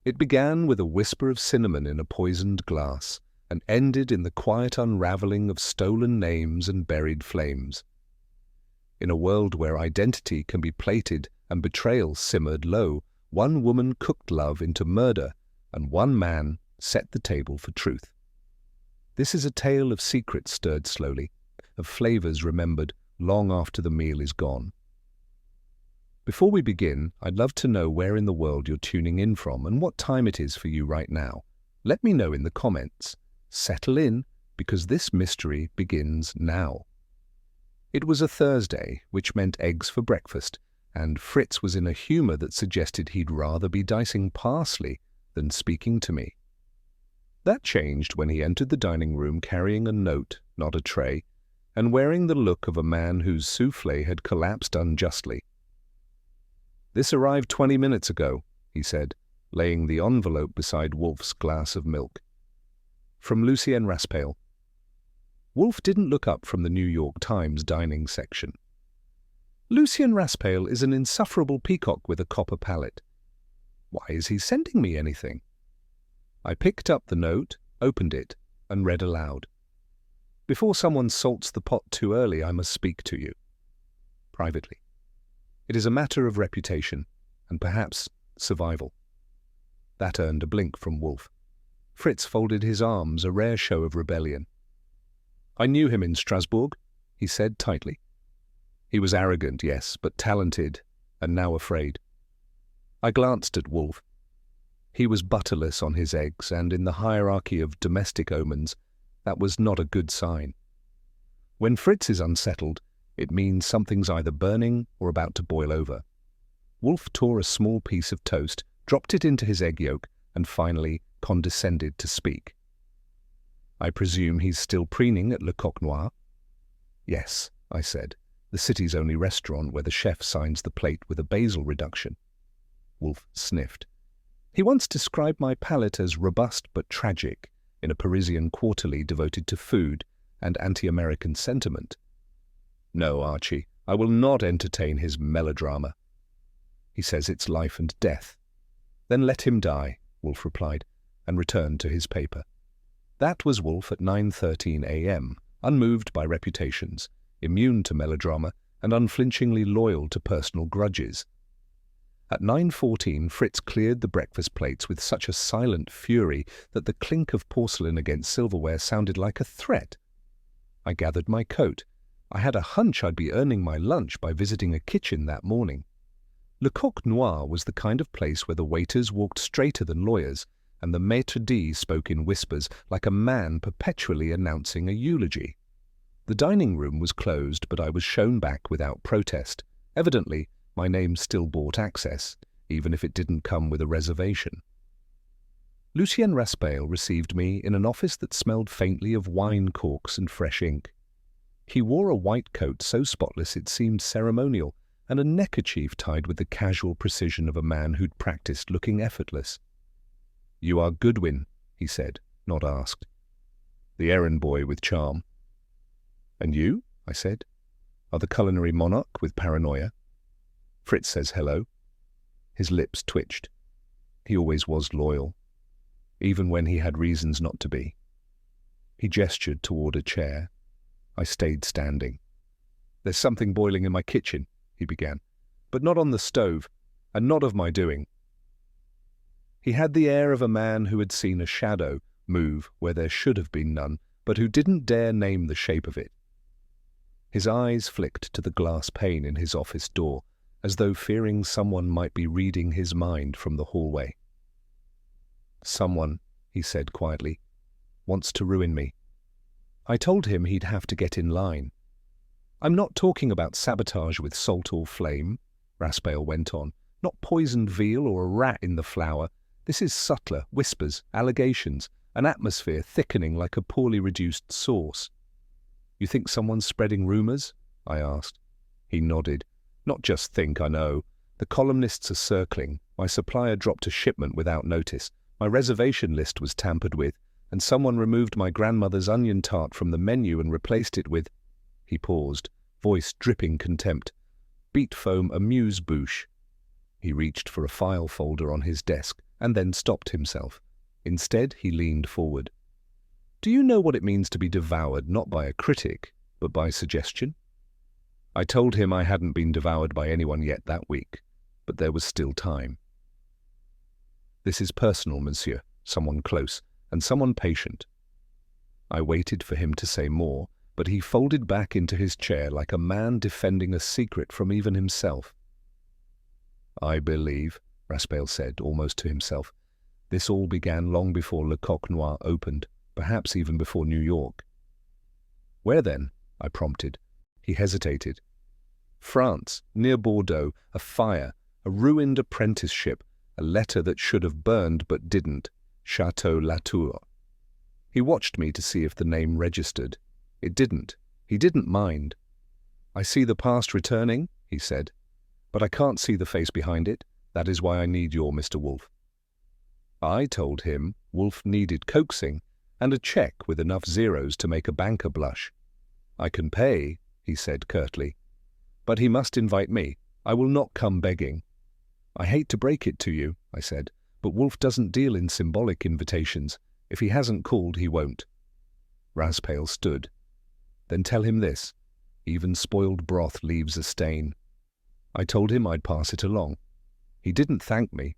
It began with a whisper of cinnamon in a poisoned glass and ended in the quiet unraveling of stolen names and buried flames. In a world where identity can be plated and betrayal simmered low, one woman cooked love into murder and one man set the table for truth. This is a tale of secrets stirred slowly, of flavors remembered long after the meal is gone. Before we begin, I'd love to know where in the world you're tuning in from and what time it is for you right now. Let me know in the comments. Settle in, because this mystery begins now. It was a Thursday, which meant eggs for breakfast, and Fritz was in a humor that suggested he'd rather be dicing parsley than speaking to me. That changed when he entered the dining room carrying a note, not a tray, and wearing the look of a man whose souffle had collapsed unjustly. "This arrived 20 minutes ago," he said, laying the envelope beside Wolfe's glass of milk. "From Lucien Raspail." Wolfe didn't look up from the New York Times dining section. "Lucien Raspail is an insufferable peacock with a copper palate. Why is he sending me anything?" I picked up the note, opened it, and read aloud. "Before someone salts the pot too early, I must speak to you. Privately. It is a matter of reputation, and perhaps survival." That earned a blink from Wolfe. Fritz folded his arms, a rare show of rebellion. "I knew him in Strasbourg," he said tightly. "He was arrogant, yes, but talented, and now afraid." I glanced at Wolfe. He was butterless on his eggs, and in the hierarchy of domestic omens, that was not a good sign. When Fritz is unsettled, it means something's either burning or about to boil over. Wolfe tore a small piece of toast, dropped it into his egg yolk, and finally condescended to speak. "I presume he's still preening at Le Coq Noir?" "Yes," I said, "the city's only restaurant where the chef signs the plate with a basil reduction." Wolfe sniffed. "He once described my palate as robust but tragic in a Parisian quarterly devoted to food and anti-American sentiment. No, Archie, I will not entertain his melodrama. He says it's life and death." "Then let him die," Wolfe replied, and returned to his paper. That was Wolfe at 9:13 a.m., unmoved by reputations, immune to melodrama, and unflinchingly loyal to personal grudges. At 9:14, Fritz cleared the breakfast plates with such a silent fury that the clink of porcelain against silverware sounded like a threat. I gathered my coat. I had a hunch I'd be earning my lunch by visiting a kitchen that morning. Le Coq Noir was the kind of place where the waiters walked straighter than lawyers, and the maître d' spoke in whispers like a man perpetually announcing a eulogy. The dining room was closed, but I was shown back without protest. Evidently, my name still bought access, even if it didn't come with a reservation. Lucien Raspail received me in an office that smelled faintly of wine corks and fresh ink. He wore a white coat so spotless it seemed ceremonial, and a neckerchief tied with the casual precision of a man who'd practiced looking effortless. "You are Goodwin," he said, not asked. "The errand boy with charm." "And you," I said, "are the culinary monarch with paranoia." Fritz says hello. His lips twitched. He always was loyal, even when he had reasons not to be. He gestured toward a chair. I stayed standing. "There's something boiling in my kitchen," he began, "but not on the stove, and not of my doing." He had the air of a man who had seen a shadow move where there should have been none, but who didn't dare name the shape of it. His eyes flicked to the glass pane in his office door, as though fearing someone might be reading his mind from the hallway. "Someone," he said quietly, "wants to ruin me." I told him he'd have to get in line. "I'm not talking about sabotage with salt or flame," Raspail went on. "Not poisoned veal or a rat in the flour. This is subtler, whispers, allegations, an atmosphere thickening like a poorly reduced sauce." "You think someone's spreading rumors?" I asked. He nodded. "Not just think, I know. The columnists are circling. My supplier dropped a shipment without notice. My reservation list was tampered with, and someone removed my grandmother's onion tart from the menu and replaced it with—" He paused, voice dripping contempt. "Beet foam amuse-bouche." He reached for a file folder on his desk, and then stopped himself. Instead, he leaned forward. "Do you know what it means to be devoured not by a critic, but by suggestion?" I told him I hadn't been devoured by anyone yet that week, but there was still time. "This is personal, monsieur, someone close, and someone patient." I waited for him to say more, but he folded back into his chair like a man defending a secret from even himself. "I believe," Raspail said, almost to himself, "this all began long before Le Coq Noir opened, perhaps even before New York." "Where then?" I prompted. He hesitated. "France, near Bordeaux, a fire, a ruined apprenticeship, a letter that should have burned but didn't, Chateau Latour." He watched me to see if the name registered. It didn't. He didn't mind. "I see the past returning," he said, "but I can't see the face behind it. That is why I need your Mr. Wolfe." I told him Wolfe needed coaxing and a check with enough zeros to make a banker blush. "I can pay," he said curtly, "but he must invite me. I will not come begging." "I hate to break it to you," I said, "but Wolfe doesn't deal in symbolic invitations. If he hasn't called, he won't." Raspail stood. "Then tell him this. Even spoiled broth leaves a stain." I told him I'd pass it along. He didn't thank me.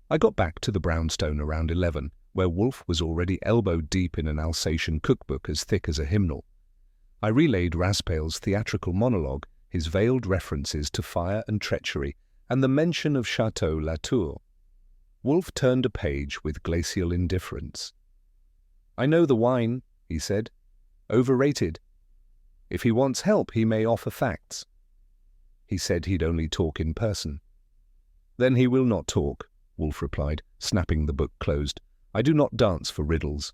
I got back to the brownstone around 11, where Wolfe was already elbow-deep in an Alsatian cookbook as thick as a hymnal. I relayed Raspail's theatrical monologue, his veiled references to fire and treachery, and the mention of Chateau Latour. Wolfe turned a page with glacial indifference. "I know the wine," he said. "Overrated. If he wants help, he may offer facts." He said he'd only talk in person. "Then he will not talk," Wolfe replied, snapping the book closed. "I do not dance for riddles."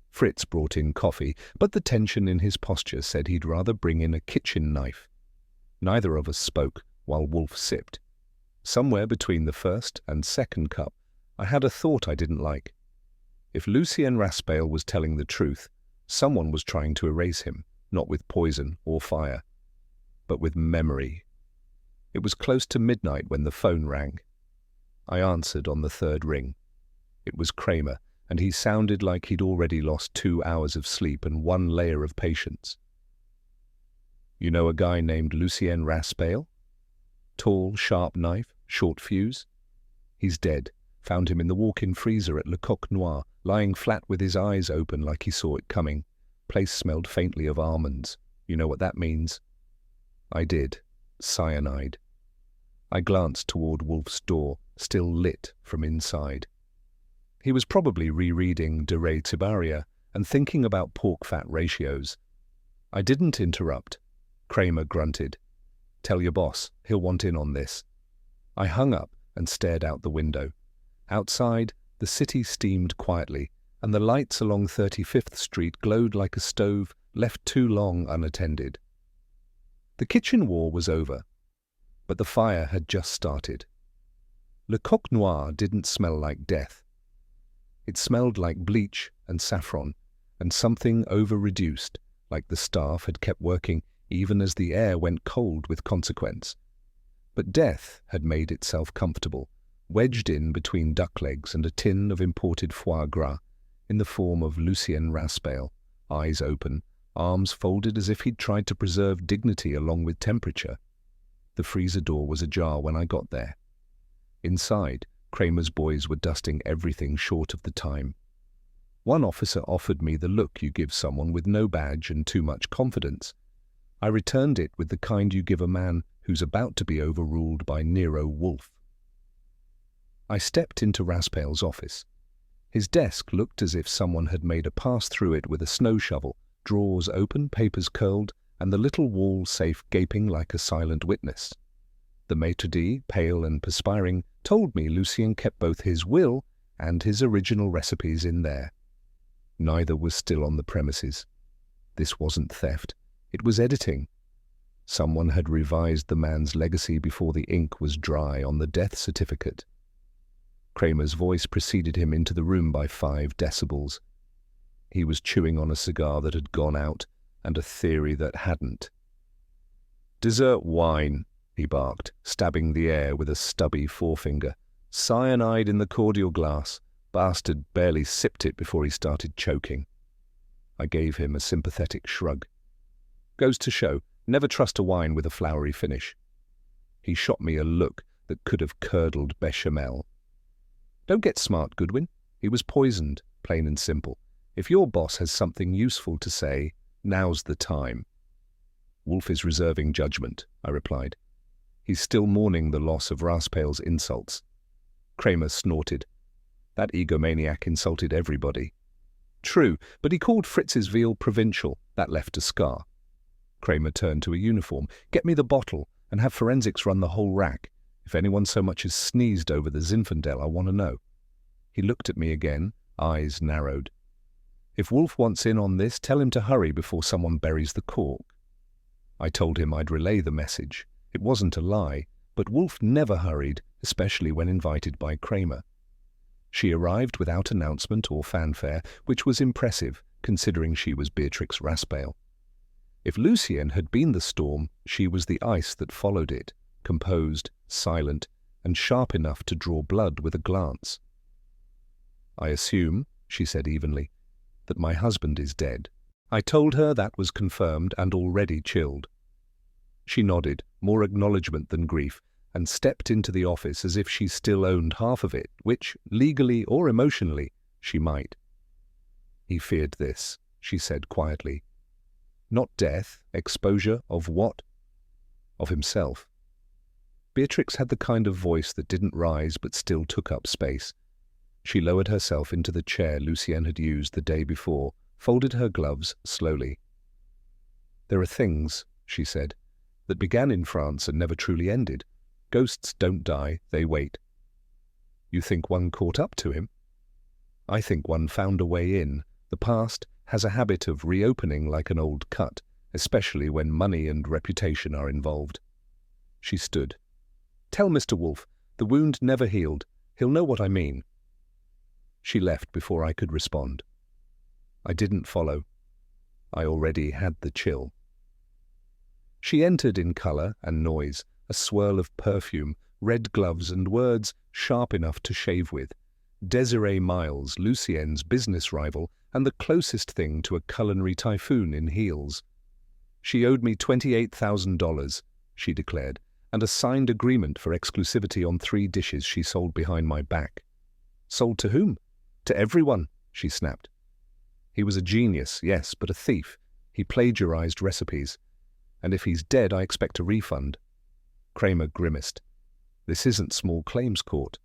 Fritz brought in coffee, but the tension in his posture said he'd rather bring in a kitchen knife. Neither of us spoke while Wolfe sipped. Somewhere between the first and second cup, I had a thought I didn't like. If Lucien Raspail was telling the truth, someone was trying to erase him, not with poison or fire, but with memory. It was close to midnight when the phone rang. I answered on the third ring. It was Kramer, and he sounded like he'd already lost 2 hours of sleep and 1 layer of patience. "You know a guy named Lucien Raspail? Tall, sharp knife, short fuse? He's dead. Found him in the walk-in freezer at Le Coq Noir, lying flat with his eyes open like he saw it coming. Place smelled faintly of almonds. You know what that means?" I did. Cyanide. I glanced toward Wolfe's door, still lit from inside. He was probably rereading De Re Tibaria and thinking about pork-fat ratios. I didn't interrupt. Kramer grunted. "Tell your boss, he'll want in on this." I hung up and stared out the window. Outside, the city steamed quietly, and the lights along 35th Street glowed like a stove left too long unattended. The kitchen war was over, but the fire had just started. Le Coq Noir didn't smell like death. It smelled like bleach and saffron, and something over-reduced, like the staff had kept working even as the air went cold with consequence. But death had made itself comfortable, wedged in between duck legs and a tin of imported foie gras, in the form of Lucien Raspail, eyes open, arms folded as if he'd tried to preserve dignity along with temperature. The freezer door was ajar when I got there. Inside, Kramer's boys were dusting everything short of the time. One officer offered me the look you give someone with no badge and too much confidence. I returned it with the kind you give a man who's about to be overruled by Nero Wolfe. I stepped into Raspail's office. His desk looked as if someone had made a pass through it with a snow shovel, drawers open, papers curled, and the little wall safe gaping like a silent witness. The maitre d', pale and perspiring, told me Lucien kept both his will and his original recipes in there. Neither was still on the premises. This wasn't theft. It was editing. Someone had revised the man's legacy before the ink was dry on the death certificate. Kramer's voice preceded him into the room by 5 decibels. He was chewing on a cigar that had gone out and a theory that hadn't. "Dessert wine," he barked, stabbing the air with a stubby forefinger. Cyanide in the cordial glass. Bastard barely sipped it before he started choking. I gave him a sympathetic shrug. Goes to show, never trust a wine with a flowery finish. He shot me a look that could have curdled bechamel. Don't get smart, Goodwin. He was poisoned, plain and simple. If your boss has something useful to say, now's the time. Wolfe is reserving judgment, I replied. He's still mourning the loss of Raspale's insults. Kramer snorted. That egomaniac insulted everybody. True, but he called Fritz's veal provincial. That left a scar. Kramer turned to a uniform. Get me the bottle and have forensics run the whole rack. If anyone so much as sneezed over the Zinfandel, I want to know. He looked at me again, eyes narrowed. If Wolfe wants in on this, tell him to hurry before someone buries the cork. I told him I'd relay the message. It wasn't a lie, but Wolfe never hurried, especially when invited by Kramer. She arrived without announcement or fanfare, which was impressive, considering she was Beatrix Raspale. If Lucien had been the storm, she was the ice that followed it, composed, silent, and sharp enough to draw blood with a glance. I assume, she said evenly, that my husband is dead. I told her that was confirmed and already chilled. She nodded, more acknowledgement than grief, and stepped into the office as if she still owned half of it, which, legally or emotionally, she might. He feared this, she said quietly. Not death, exposure of what? Of himself. Beatrix had the kind of voice that didn't rise but still took up space. She lowered herself into the chair Lucien had used the day before, folded her gloves slowly. There are things, she said, that began in France and never truly ended. Ghosts don't die, they wait. You think one caught up to him? I think one found a way in. The past has a habit of reopening like an old cut, especially when money and reputation are involved. She stood. Tell Mr. Wolfe, the wound never healed. He'll know what I mean. She left before I could respond. I didn't follow. I already had the chill. She entered in colour and noise, a swirl of perfume, red gloves and words sharp enough to shave with. Desiree Miles, Lucien's business rival, and the closest thing to a culinary typhoon in heels. She owed me $28,000, she declared, and a signed agreement for exclusivity on 3 dishes she sold behind my back. Sold to whom? To everyone, she snapped. He was a genius, yes, but a thief. He plagiarized recipes. And if he's dead, I expect a refund. Kramer grimaced. This isn't small claims court.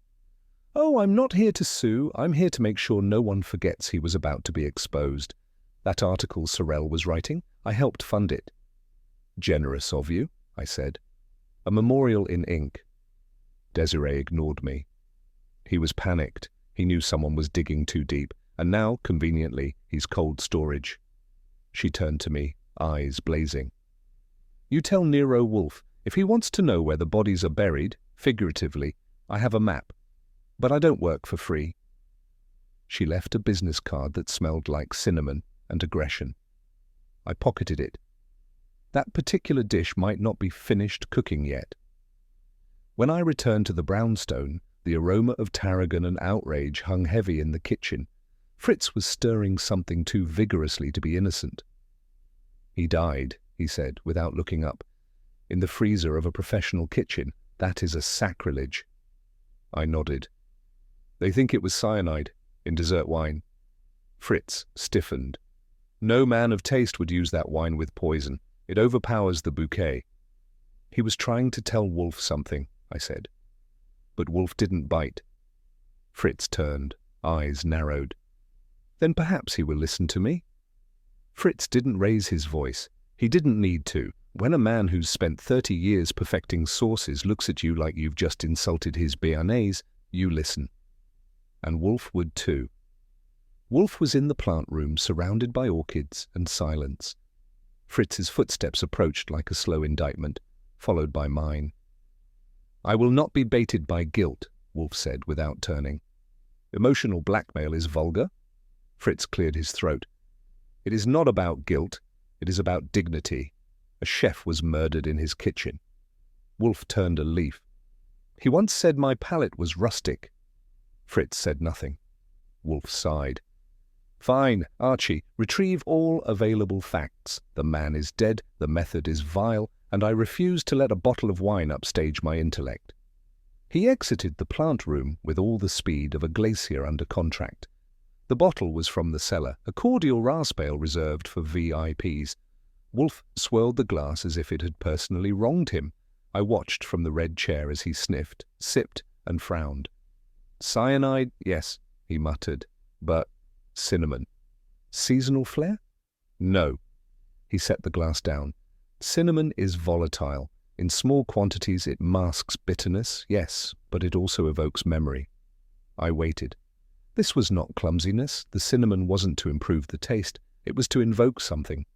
Oh, I'm not here to sue. I'm here to make sure no one forgets he was about to be exposed. That article Sorrell was writing, I helped fund it. Generous of you, I said. A memorial in ink. Desiree ignored me. He was panicked. He knew someone was digging too deep, and now, conveniently, he's cold storage. She turned to me, eyes blazing. You tell Nero Wolfe, if he wants to know where the bodies are buried, figuratively, I have a map. But I don't work for free. She left a business card that smelled like cinnamon and aggression. I pocketed it. That particular dish might not be finished cooking yet. When I returned to the brownstone, the aroma of tarragon and outrage hung heavy in the kitchen. Fritz was stirring something too vigorously to be innocent. He died, he said, without looking up. In the freezer of a professional kitchen, that is a sacrilege. I nodded. They think it was cyanide, in dessert wine. Fritz stiffened. No man of taste would use that wine with poison. It overpowers the bouquet. He was trying to tell Wolfe something, I said. But Wolfe didn't bite. Fritz turned, eyes narrowed. Then perhaps he will listen to me. Fritz didn't raise his voice. He didn't need to. When a man who's spent 30 years perfecting sauces looks at you like you've just insulted his béarnaise, you listen. And Wolfe would too. Wolfe was in the plant room, surrounded by orchids and silence. Fritz's footsteps approached like a slow indictment, followed by mine. I will not be baited by guilt, Wolfe said without turning. Emotional blackmail is vulgar. Fritz cleared his throat. It is not about guilt. It is about dignity. A chef was murdered in his kitchen. Wolfe turned a leaf. He once said my palate was rustic. Fritz said nothing. Wolfe sighed. Fine, Archie, retrieve all available facts. The man is dead, the method is vile, and I refuse to let a bottle of wine upstage my intellect. He exited the plant room with all the speed of a glacier under contract. The bottle was from the cellar, a cordial raspail reserved for VIPs. Wolfe swirled the glass as if it had personally wronged him. I watched from the red chair as he sniffed, sipped, and frowned. Cyanide, yes, he muttered, but cinnamon. Seasonal flair? No. He set the glass down. Cinnamon is volatile. In small quantities it masks bitterness, yes, but it also evokes memory. I waited. This was not clumsiness. The cinnamon wasn't to improve the taste. It was to invoke something.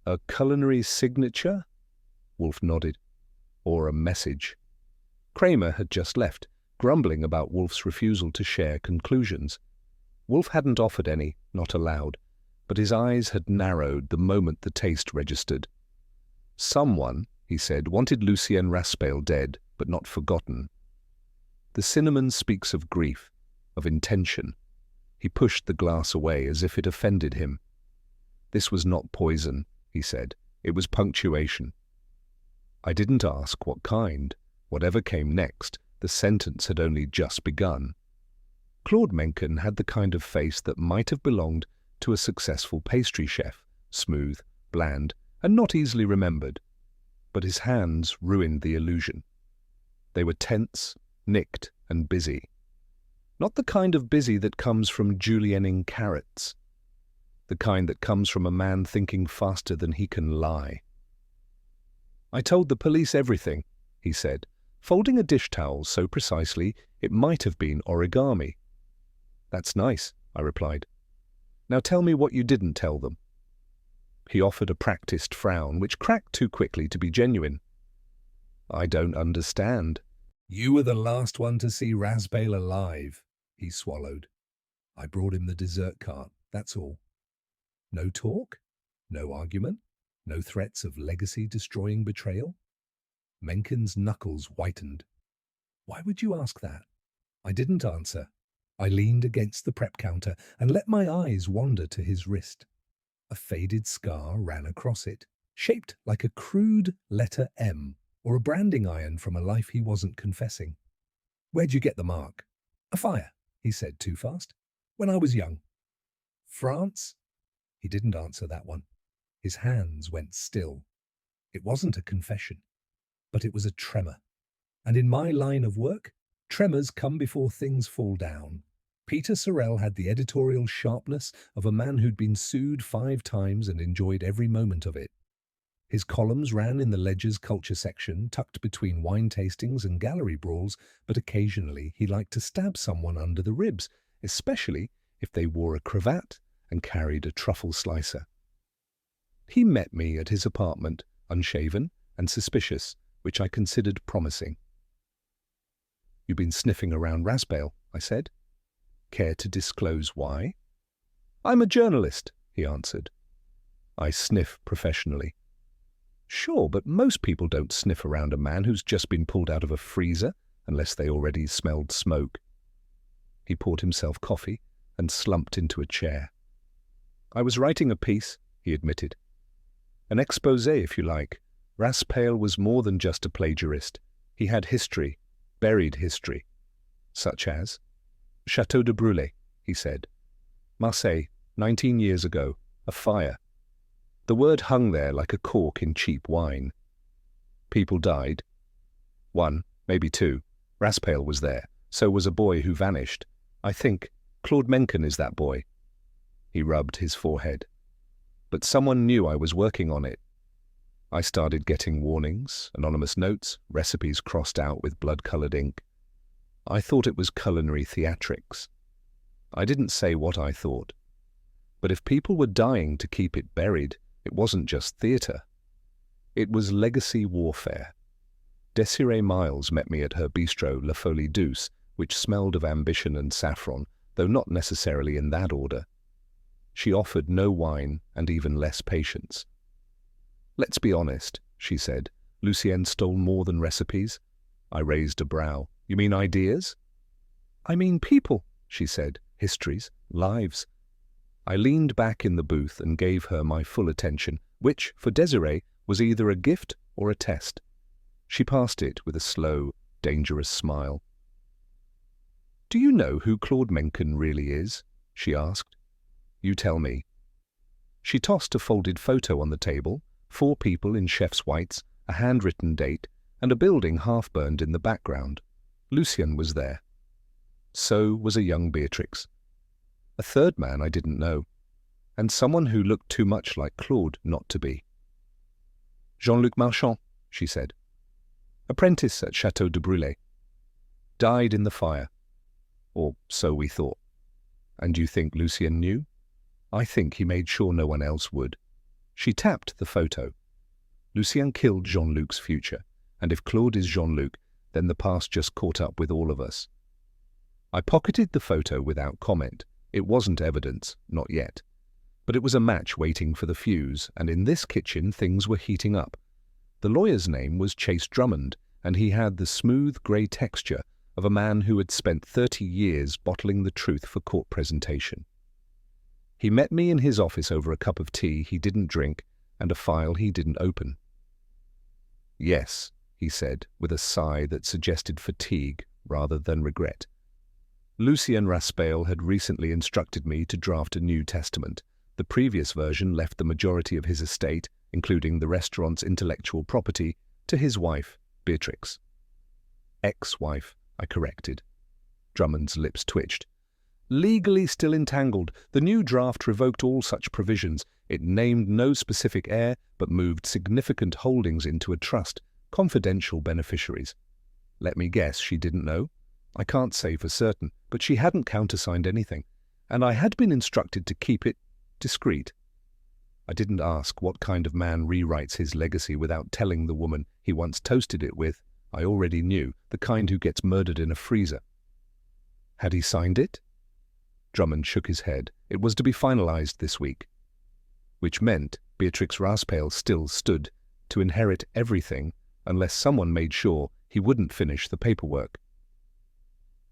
A culinary signature? Wolfe nodded. Or a message. Kramer had just left, grumbling about Wolfe's refusal to share conclusions. Wolfe hadn't offered any, not aloud, but his eyes had narrowed the moment the taste registered. Someone, he said, wanted Lucien Raspail dead, but not forgotten. The cinnamon speaks of grief, of intention. He pushed the glass away as if it offended him. This was not poison, he said. It was punctuation. I didn't ask what kind. Whatever came next, the sentence had only just begun. Claude Mencken had the kind of face that might have belonged to a successful pastry chef, smooth, bland, and not easily remembered. But his hands ruined the illusion. They were tense, nicked, and busy. Not the kind of busy that comes from julienning carrots. The kind that comes from a man thinking faster than he can lie. I told the police everything, he said, folding a dish towel so precisely it might have been origami. That's nice, I replied. Now tell me what you didn't tell them. He offered a practiced frown, which cracked too quickly to be genuine. I don't understand. You were the last one to see Raspail alive, he swallowed. I brought him the dessert cart, that's all. No talk? No argument? No threats of legacy-destroying betrayal? Mencken's knuckles whitened. Why would you ask that? I didn't answer. I leaned against the prep counter and let my eyes wander to his wrist. A faded scar ran across it, shaped like a crude letter M, or a branding iron from a life he wasn't confessing. Where'd you get the mark? A fire, he said too fast. When I was young. France? He didn't answer that one. His hands went still. It wasn't a confession, but it was a tremor. And in my line of work, tremors come before things fall down. Peter Sorrell had the editorial sharpness of a man who'd been sued 5 times and enjoyed every moment of it. His columns ran in the Ledger's culture section, tucked between wine tastings and gallery brawls, but occasionally he liked to stab someone under the ribs, especially if they wore a cravat and carried a truffle slicer. He met me at his apartment, unshaven and suspicious, which I considered promising. You've been sniffing around Raspail, I said. Care to disclose why? I'm a journalist, he answered. I sniff professionally. Sure, but most people don't sniff around a man who's just been pulled out of a freezer, unless they already smelled smoke. He poured himself coffee and slumped into a chair. I was writing a piece, he admitted. An exposé, if you like. Raspail was more than just a plagiarist. He had history, buried history. Such as? Chateau de Brûlé, he said. Marseille, 19 years ago, a fire. The word hung there like a cork in cheap wine. People died. 1, maybe 2. Raspail was there. So was a boy who vanished. I think Claude Mencken is that boy. He rubbed his forehead. But someone knew I was working on it. I started getting warnings, anonymous notes, recipes crossed out with blood-colored ink. I thought it was culinary theatrics. I didn't say what I thought. But if people were dying to keep it buried, it wasn't just theatre. It was legacy warfare. Desiree Miles met me at her bistro La Folie Douce, which smelled of ambition and saffron, though not necessarily in that order. She offered no wine and even less patience. Let's be honest, she said. Lucien stole more than recipes. I raised a brow. You mean ideas? I mean people, she said. Histories, lives. I leaned back in the booth and gave her my full attention, which, for Desiree, was either a gift or a test. She passed it with a slow, dangerous smile. Do you know who Claude Mencken really is? She asked. You tell me. She tossed a folded photo on the table, 4 people in chef's whites, a handwritten date, and a building half-burned in the background. Lucien was there. So was a young Beatrix. A third man I didn't know, and someone who looked too much like Claude not to be. Jean-Luc Marchand, she said. Apprentice at Château de Brûlé. Died in the fire. Or so we thought. And you think Lucien knew? I think he made sure no one else would. She tapped the photo. Lucien killed Jean-Luc's future, and if Claude is Jean-Luc, then the past just caught up with all of us. I pocketed the photo without comment. It wasn't evidence, not yet. But it was a match waiting for the fuse, and in this kitchen things were heating up. The lawyer's name was Chase Drummond, and he had the smooth grey texture of a man who had spent 30 years bottling the truth for court presentation. He met me in his office over a cup of tea he didn't drink and a file he didn't open. Yes, he said, with a sigh that suggested fatigue rather than regret. Lucien Raspail had recently instructed me to draft a New Testament. The previous version left the majority of his estate, including the restaurant's intellectual property, to his wife, Beatrix. Ex-wife, I corrected. Drummond's lips twitched. Legally still entangled, the new draft revoked all such provisions. It named no specific heir, but moved significant holdings into a trust, confidential beneficiaries. Let me guess, she didn't know? I can't say for certain, but she hadn't countersigned anything, and I had been instructed to keep it discreet. I didn't ask what kind of man rewrites his legacy without telling the woman he once toasted it with. I already knew, the kind who gets murdered in a freezer. Had he signed it? Drummond shook his head. It was to be finalized this week. Which meant Beatrix Raspail still stood to inherit everything unless someone made sure he wouldn't finish the paperwork.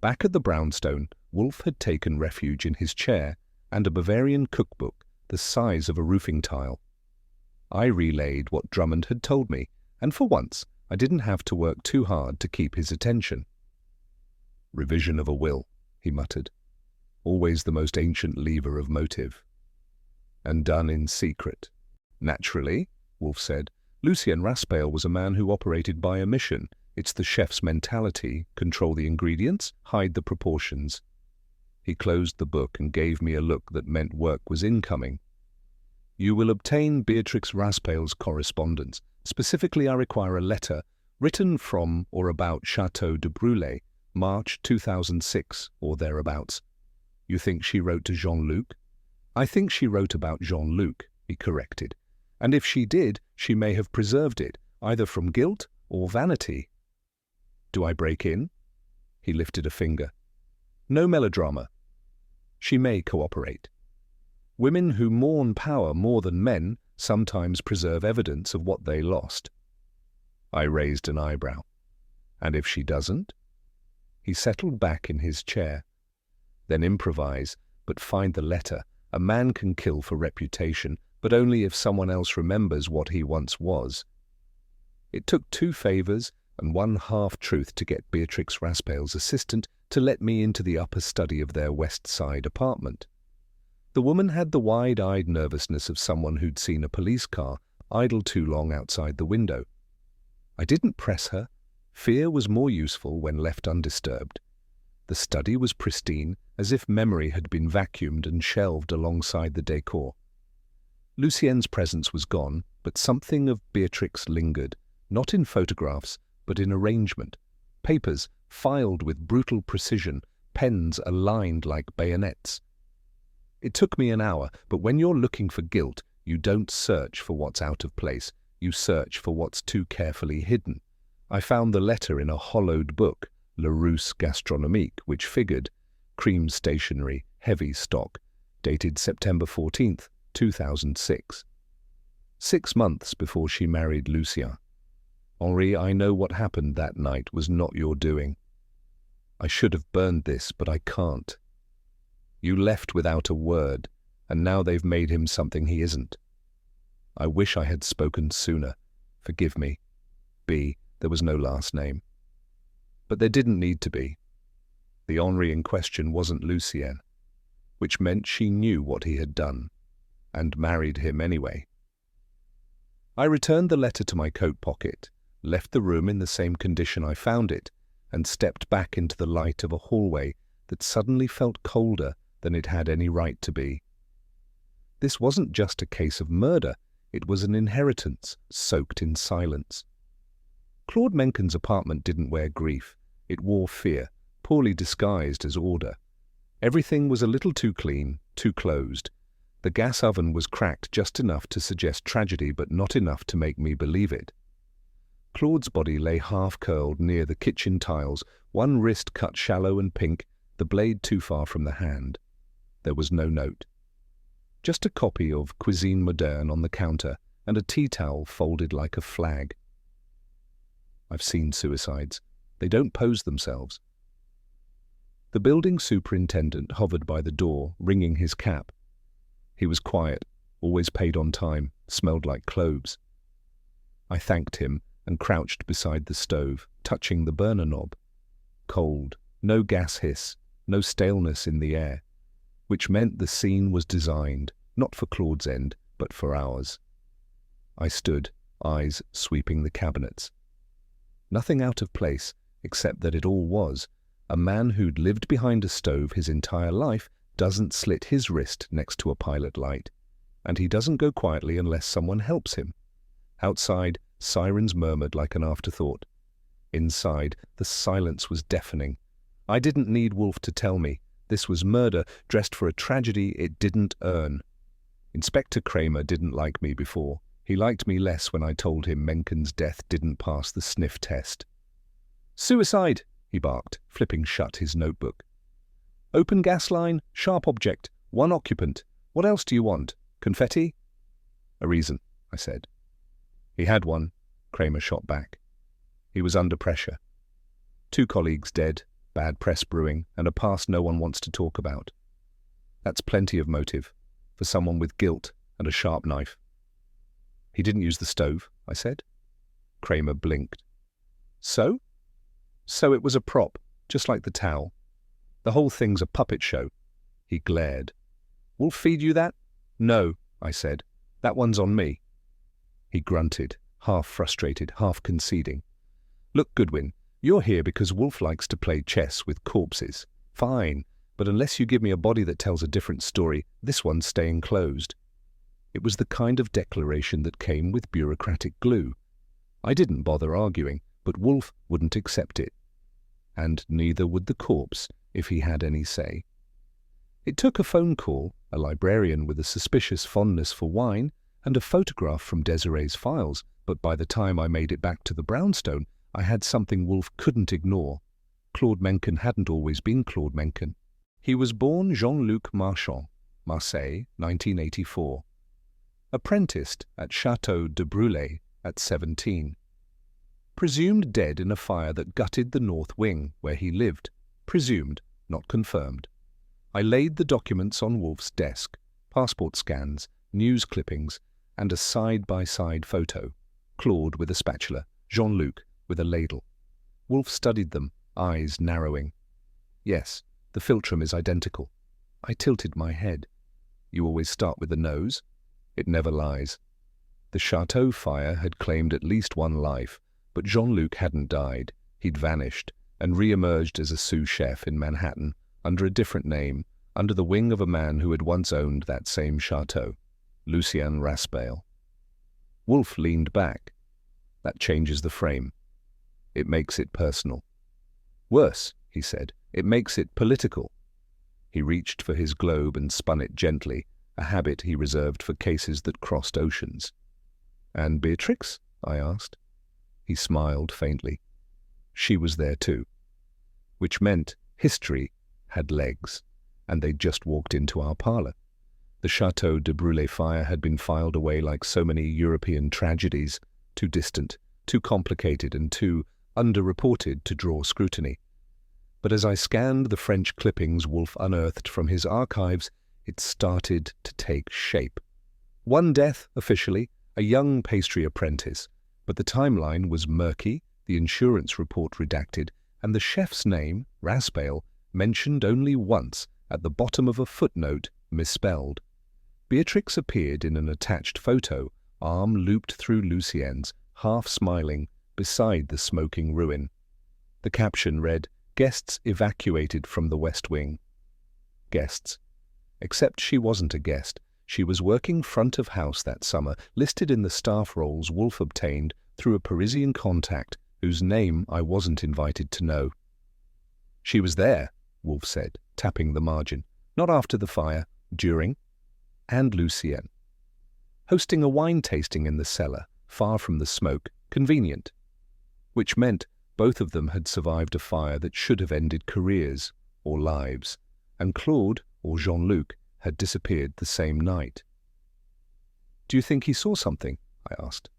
Back at the brownstone, Wolfe had taken refuge in his chair and a Bavarian cookbook the size of a roofing tile. I relayed what Drummond had told me, and for once I didn't have to work too hard to keep his attention. Revision of a will, he muttered. Always the most ancient lever of motive. And done in secret. Naturally, Wolfe said, Lucien Raspail was a man who operated by omission. It's the chef's mentality, control the ingredients, hide the proportions. He closed the book and gave me a look that meant work was incoming. You will obtain Beatrix Raspail's correspondence. Specifically, I require a letter written from or about Château de Brûlé, March 2006 or thereabouts. You think she wrote to Jean-Luc? I think she wrote about Jean-Luc, he corrected. And if she did, she may have preserved it, either from guilt or vanity. Do I break in? He lifted a finger. No melodrama. She may cooperate. Women who mourn power more than men sometimes preserve evidence of what they lost. I raised an eyebrow. And if she doesn't? He settled back in his chair. Then improvise, but find the letter. A man can kill for reputation, but only if someone else remembers what he once was. It took 2 favors and 1 half-truth to get Beatrix Raspail's assistant to let me into the upper study of their West Side apartment. The woman had the wide-eyed nervousness of someone who'd seen a police car idle too long outside the window. I didn't press her. Fear was more useful when left undisturbed. The study was pristine, as if memory had been vacuumed and shelved alongside the decor. Lucien's presence was gone, but something of Beatrix lingered, not in photographs, but in arrangement. Papers filed with brutal precision, pens aligned like bayonets. It took me an hour, but when you're looking for guilt, you don't search for what's out of place. You search for what's too carefully hidden. I found the letter in a hollowed book, Le Russe Gastronomique, which figured cream stationery, heavy stock, dated September 14th, 2006. 6 months before she married Lucien. Henri, I know what happened that night was not your doing. I should have burned this, but I can't. You left without a word, and now they've made him something he isn't. I wish I had spoken sooner. Forgive me. B, there was no last name. But there didn't need to be. The Henri in question wasn't Lucien, which meant she knew what he had done, and married him anyway. I returned the letter to my coat pocket, left the room in the same condition I found it, and stepped back into the light of a hallway that suddenly felt colder than it had any right to be. This wasn't just a case of murder, it was an inheritance soaked in silence. Claude Mencken's apartment didn't wear grief, it wore fear, poorly disguised as order. Everything was a little too clean, too closed. The gas oven was cracked just enough to suggest tragedy, but not enough to make me believe it. Claude's body lay half-curled near the kitchen tiles, one wrist cut shallow and pink, the blade too far from the hand. There was no note. Just a copy of Cuisine Moderne on the counter and a tea towel folded like a flag. I've seen suicides. They don't pose themselves. The building superintendent hovered by the door, wringing his cap. He was quiet, always paid on time, smelled like cloves. I thanked him and crouched beside the stove, touching the burner knob. Cold, no gas hiss, no staleness in the air, which meant the scene was designed, not for Claude's end, but for ours. I stood, eyes sweeping the cabinets. Nothing out of place, except that it all was. A man who'd lived behind a stove his entire life doesn't slit his wrist next to a pilot light, and he doesn't go quietly unless someone helps him. Outside, sirens murmured like an afterthought. Inside, the silence was deafening. I didn't need Wolfe to tell me. This was murder dressed for a tragedy it didn't earn. Inspector Kramer didn't like me before. He liked me less when I told him Mencken's death didn't pass the sniff test. "Suicide!" he barked, flipping shut his notebook. "Open gas line, sharp object, one occupant. What else do you want? Confetti?" "A reason," I said. "He had one," Kramer shot back. He was under pressure. 2 colleagues dead, bad press brewing, and a past no one wants to talk about. That's plenty of motive for someone with guilt and a sharp knife. "He didn't use the stove," I said. Kramer blinked. "So? So it was a prop, just like the towel. The whole thing's a puppet show." He glared. "Wolfe feed you that?" "No," I said. "That one's on me." He grunted, half frustrated, half conceding. "Look, Goodwin, you're here because Wolfe likes to play chess with corpses. Fine, but unless you give me a body that tells a different story, this one's staying closed." It was the kind of declaration that came with bureaucratic glue. I didn't bother arguing, but Wolfe wouldn't accept it. And neither would the corpse, if he had any say. It took a phone call, a librarian with a suspicious fondness for wine, and a photograph from Desiree's files, but by the time I made it back to the brownstone, I had something Wolfe couldn't ignore. Claude Mencken hadn't always been Claude Mencken. He was born Jean-Luc Marchand, Marseille, 1984. Apprenticed at Château de Brûlé at 17. Presumed dead in a fire that gutted the north wing, where he lived. Presumed, not confirmed. I laid the documents on Wolfe's desk, passport scans, news clippings, and a side-by-side photo. Claude with a spatula, Jean-Luc with a ladle. Wolfe studied them, eyes narrowing. "Yes, the philtrum is identical." I tilted my head. "You always start with the nose?" "It never lies." The Chateau fire had claimed at least one life, but Jean-Luc hadn't died. He'd vanished and re-emerged as a sous chef in Manhattan, under a different name, under the wing of a man who had once owned that same chateau, Lucien Raspail. Wolfe leaned back. "That changes the frame. It makes it personal." "Worse," he said, "it makes it political." He reached for his globe and spun it gently, a habit he reserved for cases that crossed oceans. "And Beatrix?" I asked. He smiled faintly. She was there too. Which meant history had legs, and they'd just walked into our parlor. The Château de Brûlé fire had been filed away like so many European tragedies, too distant, too complicated and too underreported to draw scrutiny. But as I scanned the French clippings Wolfe unearthed from his archives, it started to take shape. One death, officially, a young pastry apprentice, but the timeline was murky, the insurance report redacted, and the chef's name, Raspail, mentioned only once at the bottom of a footnote, misspelled. Beatrix appeared in an attached photo, arm looped through Lucien's, half smiling, beside the smoking ruin. The caption read, "Guests evacuated from the West Wing." Guests. Except she wasn't a guest. She was working front of house that summer, listed in the staff rolls Wolfe obtained through a Parisian contact whose name I wasn't invited to know. "She was there," Wolfe said, tapping the margin. "Not after the fire, during, and Lucien. Hosting a wine tasting in the cellar, far from the smoke, convenient." Which meant both of them had survived a fire that should have ended careers or lives, and Claude, or Jean-Luc, had disappeared the same night. "Do you think he saw something?" I asked.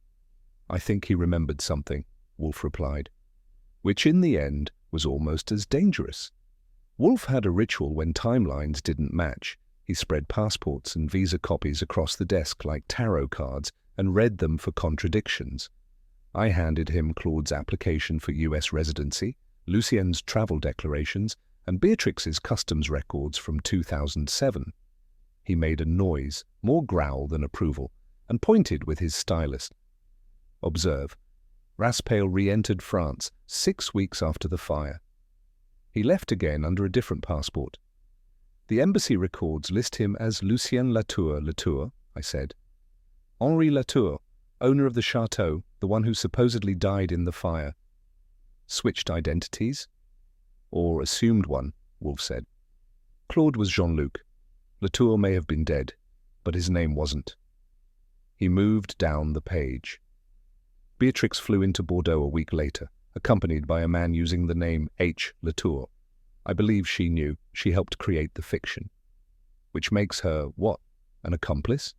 "I think he remembered something," Wolfe replied, which in the end was almost as dangerous. Wolfe had a ritual when timelines didn't match. He spread passports and visa copies across the desk like tarot cards and read them for contradictions. I handed him Claude's application for US residency, Lucien's travel declarations, and Beatrix's customs records from 2007. He made a noise, more growl than approval, and pointed with his stylus. "Observe, Raspail re-entered France 6 weeks after the fire. He left again under a different passport. The embassy records list him as Lucien Latour, I said. Henri Latour, owner of the chateau, the one who supposedly died in the fire. Switched identities? Or assumed one, Wolfe said. Claude was Jean-Luc. Latour may have been dead, but his name wasn't." He moved down the page. Beatrix flew into Bordeaux a week later, accompanied by a man using the name H. Latour. I believe she knew. She helped create the fiction. Which makes her, what, an accomplice?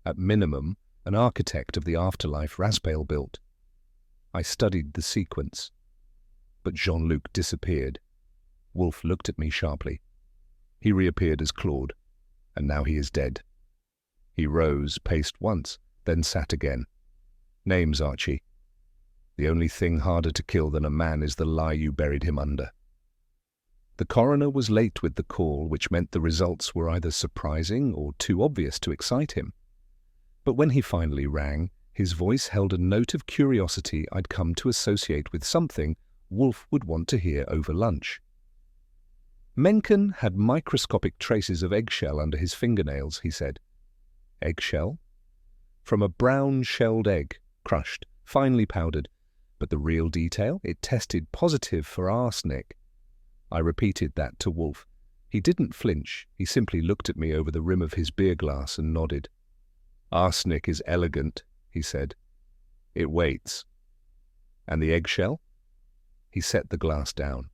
At minimum, an architect of the afterlife Raspail built. I studied the sequence. But Jean-Luc disappeared. Wolfe looked at me sharply. He reappeared as Claude, and now he is dead. He rose, paced once, then sat again. "Names, Archie. The only thing harder to kill than a man is the lie you buried him under." The coroner was late with the call, which meant the results were either surprising or too obvious to excite him. But when he finally rang, his voice held a note of curiosity I'd come to associate with something Wolfe would want to hear over lunch. Mencken had microscopic traces of eggshell under his fingernails, he said. Eggshell? From a brown shelled egg, crushed, finely powdered. But the real detail? It tested positive for arsenic. I repeated that to Wolfe. He didn't flinch. He simply looked at me over the rim of his beer glass and nodded. "Arsenic is elegant," he said. "It waits." "And the eggshell?" He set the glass down.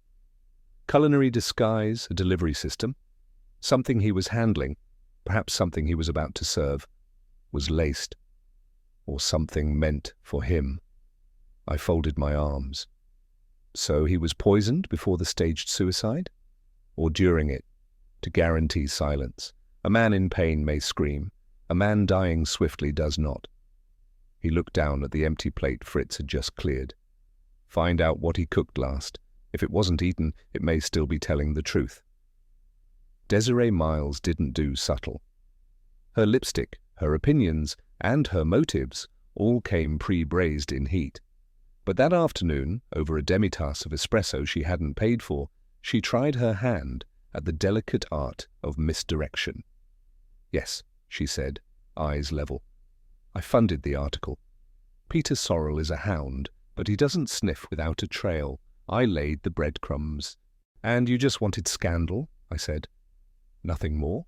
Culinary disguise, a delivery system. Something he was handling, perhaps something he was about to serve, was laced. Or something meant for him. I folded my arms. So he was poisoned before the staged suicide? Or during it, to guarantee silence? A man in pain may scream. A man dying swiftly does not. He looked down at the empty plate Fritz had just cleared. Find out what he cooked last. If it wasn't eaten, it may still be telling the truth. Desiree Miles didn't do subtle. Her lipstick, her opinions, and her motives all came pre-braised in heat. But that afternoon, over a demitasse of espresso she hadn't paid for, she tried her hand at the delicate art of misdirection. "Yes," she said, eyes level. "I funded the article. Peter Sorrell is a hound, but he doesn't sniff without a trail. I laid the breadcrumbs." "And you just wanted scandal?" I said. "Nothing more?"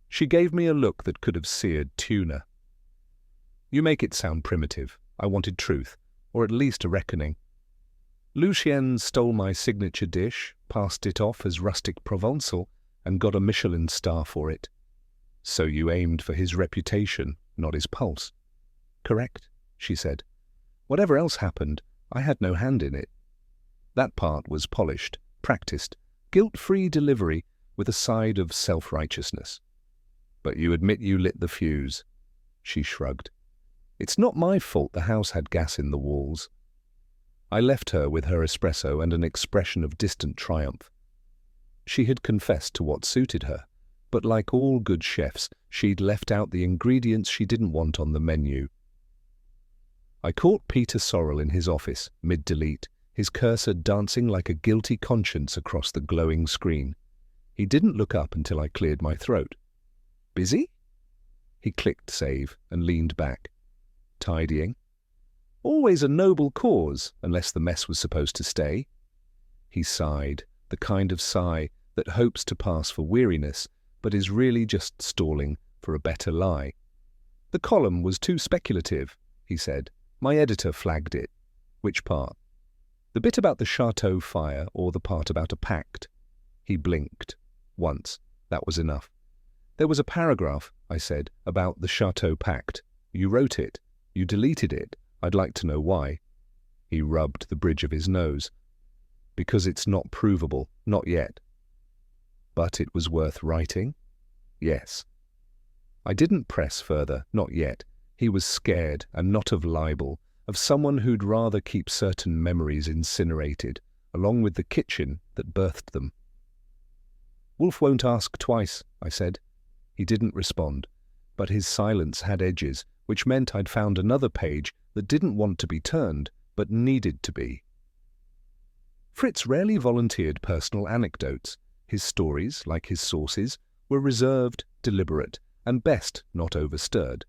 She gave me a look that could have seared tuna. "You make it sound primitive. I wanted truth, or at least a reckoning. Lucien stole my signature dish, passed it off as rustic Provençal, and got a Michelin star for it. So you aimed for his reputation, not his pulse." "Correct," she said. Whatever else happened, I had no hand in it. That part was polished, practiced, guilt-free delivery with a side of self-righteousness. But you admit you lit the fuse. She shrugged. It's not my fault the house had gas in the walls. I left her with her espresso and an expression of distant triumph. She had confessed to what suited her, but like all good chefs, she'd left out the ingredients she didn't want on the menu. I caught Peter Sorrell in his office, mid-delete, his cursor dancing like a guilty conscience across the glowing screen. He didn't look up until I cleared my throat. Busy? He clicked save and leaned back. Tidying? Always a noble cause, unless the mess was supposed to stay. He sighed, the kind of sigh that hopes to pass for weariness, but is really just stalling for a better lie. The column was too speculative, he said. My editor flagged it. Which part? The bit about the chateau fire or the part about a pact? He blinked. Once. That was enough. There was a paragraph, I said, about the chateau pact. You wrote it. You deleted it. I'd like to know why. He rubbed the bridge of his nose. Because it's not provable, not yet. But it was worth writing? Yes. I didn't press further, not yet. He was scared, and not of libel, of someone who'd rather keep certain memories incinerated, along with the kitchen that birthed them. Wolfe won't ask twice, I said. He didn't respond, but his silence had edges, which meant I'd found another page that didn't want to be turned, but needed to be. Fritz rarely volunteered personal anecdotes. His stories, like his sources, were reserved, deliberate, and best not overstirred.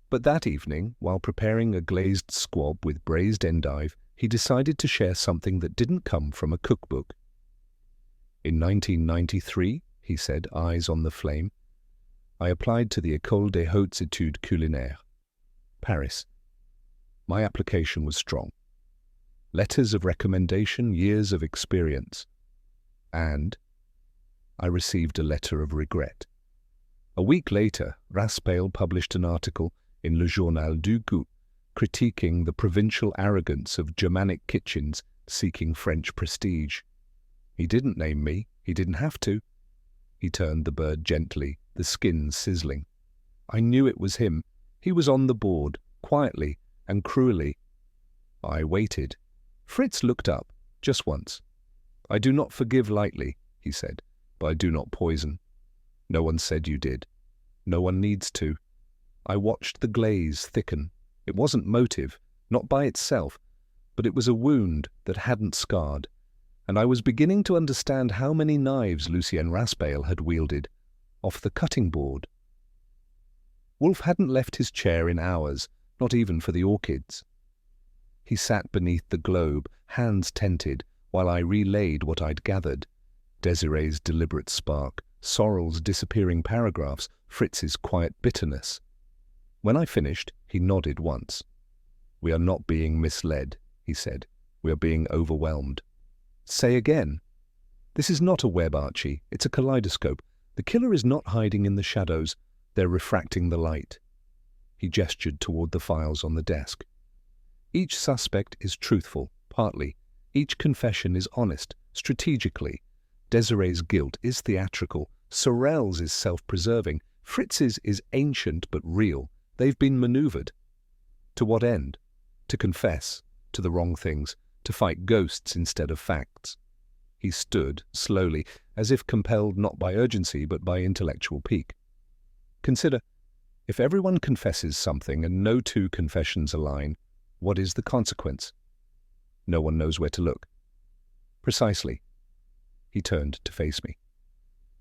But that evening, while preparing a glazed squab with braised endive, he decided to share something that didn't come from a cookbook. In 1993, he said, eyes on the flame, I applied to the École des Hautes Études Culinaires, Paris. My application was strong. Letters of recommendation, years of experience. And I received a letter of regret. A week later, Raspail published an article in Le Journal du Goût, critiquing the provincial arrogance of Germanic kitchens seeking French prestige. He didn't name me. He didn't have to. He turned the bird gently, the skin sizzling. I knew it was him. He was on the board, quietly and cruelly. I waited. Fritz looked up, just once. I do not forgive lightly, he said, but I do not poison. No one said you did. No one needs to. I watched the glaze thicken. It wasn't motive, not by itself, but it was a wound that hadn't scarred, and I was beginning to understand how many knives Lucien Raspail had wielded, off the cutting board. Wolfe hadn't left his chair in hours, not even for the orchids. He sat beneath the globe, hands tented, while I relayed what I'd gathered. Desiree's deliberate spark, Sorrell's disappearing paragraphs, Fritz's quiet bitterness. When I finished, he nodded once. We are not being misled, he said. We are being overwhelmed. Say again. This is not a web, Archie. It's a kaleidoscope. The killer is not hiding in the shadows. They're refracting the light. He gestured toward the files on the desk. Each suspect is truthful, partly. Each confession is honest, strategically. Desiree's guilt is theatrical. Sorrell's is self-preserving. Fritz's is ancient but real. They've been maneuvered. To what end? To confess, to the wrong things, to fight ghosts instead of facts. He stood, slowly, as if compelled not by urgency but by intellectual pique. Consider, if everyone confesses something and no two confessions align, what is the consequence? No one knows where to look. Precisely. He turned to face me.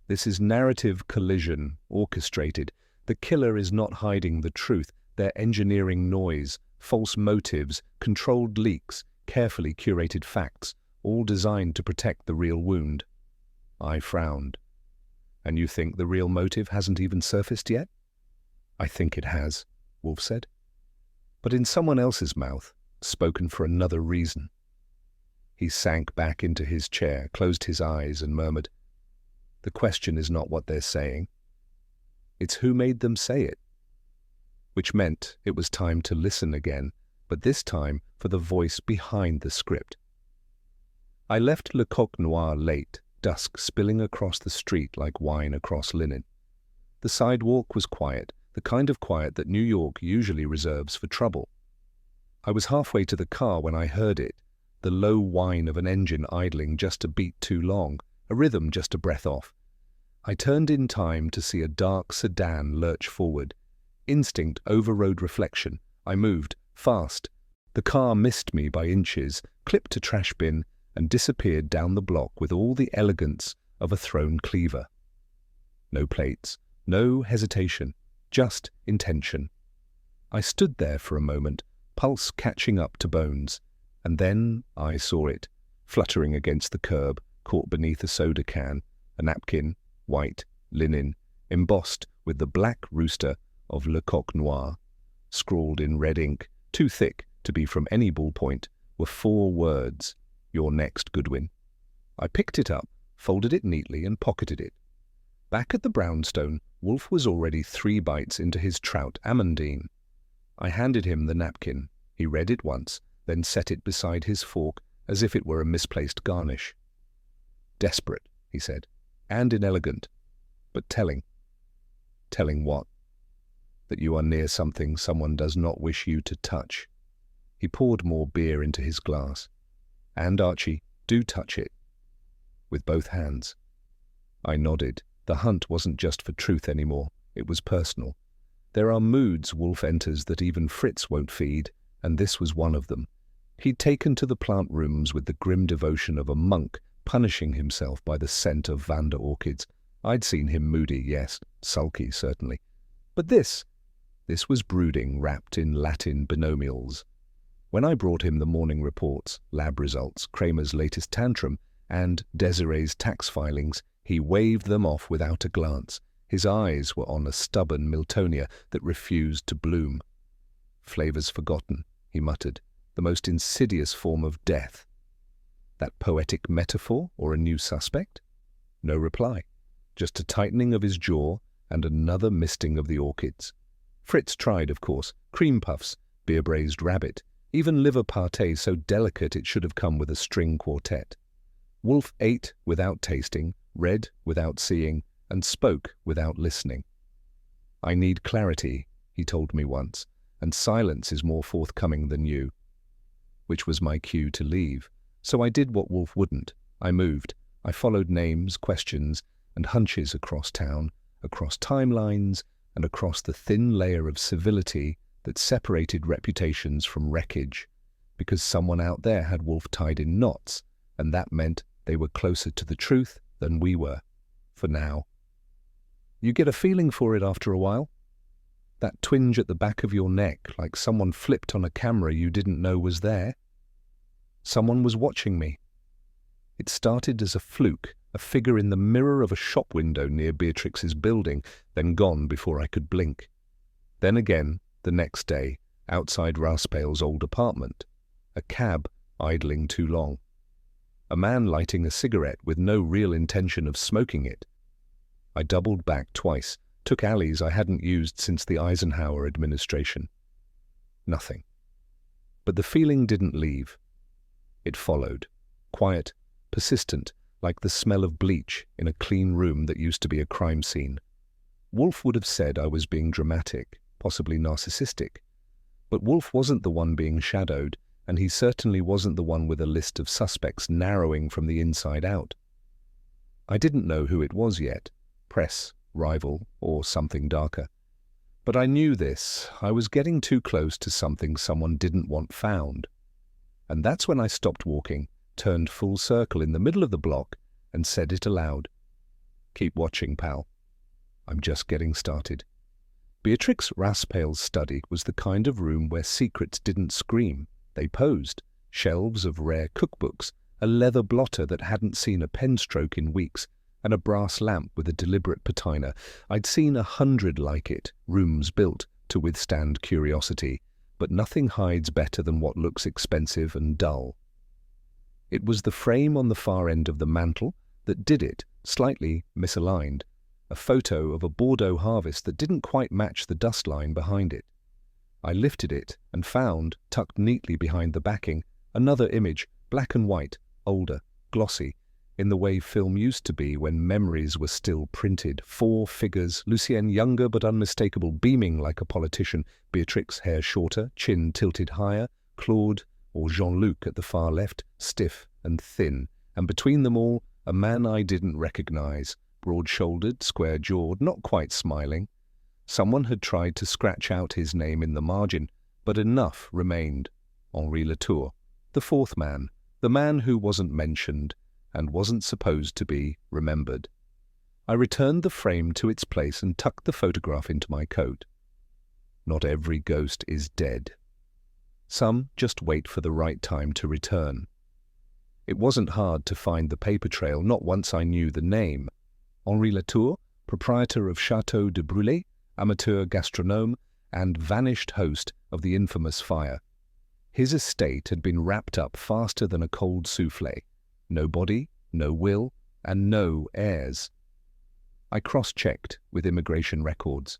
This is narrative collision, orchestrated. The killer is not hiding the truth. They're engineering noise, false motives, controlled leaks, carefully curated facts, all designed to protect the real wound. I frowned. And you think the real motive hasn't even surfaced yet? I think it has, Wolfe said. But in someone else's mouth, spoken for another reason. He sank back into his chair, closed his eyes, and murmured, The question is not what they're saying. It's who made them say it. Which meant it was time to listen again, but this time for the voice behind the script. I left Le Coq Noir late, dusk spilling across the street like wine across linen. The sidewalk was quiet, the kind of quiet that New York usually reserves for trouble. I was halfway to the car when I heard it, the low whine of an engine idling just a beat too long, a rhythm just a breath off. I turned in time to see a dark sedan lurch forward. Instinct overrode reflection. I moved, fast. The car missed me by inches, clipped a trash bin, and disappeared down the block with all the elegance of a thrown cleaver. No plates, no hesitation, just intention. I stood there for a moment, pulse catching up to bones, and then I saw it, fluttering against the curb, caught beneath a soda can, a napkin, white, linen, embossed with the black rooster of Le Coq Noir. Scrawled in red ink, too thick to be from any ballpoint, were 4 words: "Your next Goodwin." I picked it up, folded it neatly, and pocketed it. Back at the brownstone, Wolfe was already 3 bites into his trout amandine. I handed him the napkin. He read it once, then set it beside his fork as if it were a misplaced garnish. "Desperate," he said, "and inelegant, but telling." "Telling what?" "That you are near something someone does not wish you to touch." He poured more beer into his glass. "And, Archie, do touch it." "With both hands." I nodded. The hunt wasn't just for truth anymore. It was personal. There are moods Wolfe enters that even Fritz won't feed, and this was one of them. He'd taken to the plant rooms with the grim devotion of a monk punishing himself by the scent of Vanda orchids. I'd seen him moody, yes, sulky, certainly. But this was brooding wrapped in Latin binomials. When I brought him the morning reports, lab results, Kramer's latest tantrum, and Desiree's tax filings, he waved them off without a glance. His eyes were on a stubborn Miltonia that refused to bloom. "Flavors forgotten," he muttered, "the most insidious form of death." That poetic metaphor or a new suspect? No reply. Just a tightening of his jaw and another misting of the orchids. Fritz tried, of course, cream puffs, beer-braised rabbit, even liver pâté so delicate it should have come with a string quartet. Wolfe ate without tasting, read without seeing, and spoke without listening. "I need clarity," he told me once, "and silence is more forthcoming than you." Which was my cue to leave. So I did what Wolfe wouldn't. I moved. I followed names, questions, and hunches across town, across timelines, and across the thin layer of civility that separated reputations from wreckage, because someone out there had Wolfe tied in knots, and that meant they were closer to the truth than we were, for now. You get a feeling for it after a while. That twinge at the back of your neck, like someone flipped on a camera you didn't know was there. Someone was watching me. It started as a fluke, a figure in the mirror of a shop window near Beatrix's building, then gone before I could blink. Then again, the next day, outside Raspale's old apartment, a cab idling too long. A man lighting a cigarette with no real intention of smoking it. I doubled back twice, took alleys I hadn't used since the Eisenhower administration. Nothing. But the feeling didn't leave. It followed, quiet, persistent, like the smell of bleach in a clean room that used to be a crime scene. Wolfe would have said I was being dramatic, possibly narcissistic. But Wolfe wasn't the one being shadowed, and he certainly wasn't the one with a list of suspects narrowing from the inside out. I didn't know who it was yet, press, rival, or something darker. But I knew this. I was getting too close to something someone didn't want found. And that's when I stopped walking, turned full circle in the middle of the block, and said it aloud. "Keep watching, pal. I'm just getting started." Beatrix Raspale's study was the kind of room where secrets didn't scream. They posed. Shelves of rare cookbooks, a leather blotter that hadn't seen a pen stroke in weeks, and a brass lamp with a deliberate patina. I'd seen 100 like it, rooms built to withstand curiosity, but nothing hides better than what looks expensive and dull. It was the frame on the far end of the mantel that did it, slightly misaligned, a photo of a Bordeaux harvest that didn't quite match the dust line behind it. I lifted it and found, tucked neatly behind the backing, another image, black and white, older, glossy, in the way film used to be when memories were still printed. 4 figures, Lucienne younger but unmistakable, beaming like a politician, Beatrix hair shorter, chin tilted higher, Claude or Jean-Luc at the far left, stiff and thin, and between them all, a man I didn't recognize, broad-shouldered, square-jawed, not quite smiling. Someone had tried to scratch out his name in the margin, but enough remained. Henri Latour, the 4th man, the man who wasn't mentioned and wasn't supposed to be remembered. I returned the frame to its place and tucked the photograph into my coat. Not every ghost is dead. Some just wait for the right time to return. It wasn't hard to find the paper trail, not once I knew the name. Henri Latour, proprietor of Château de Brûlé, amateur gastronome, and vanished host of the infamous fire. His estate had been wrapped up faster than a cold soufflé. No body, no will, and no heirs. I cross-checked with immigration records.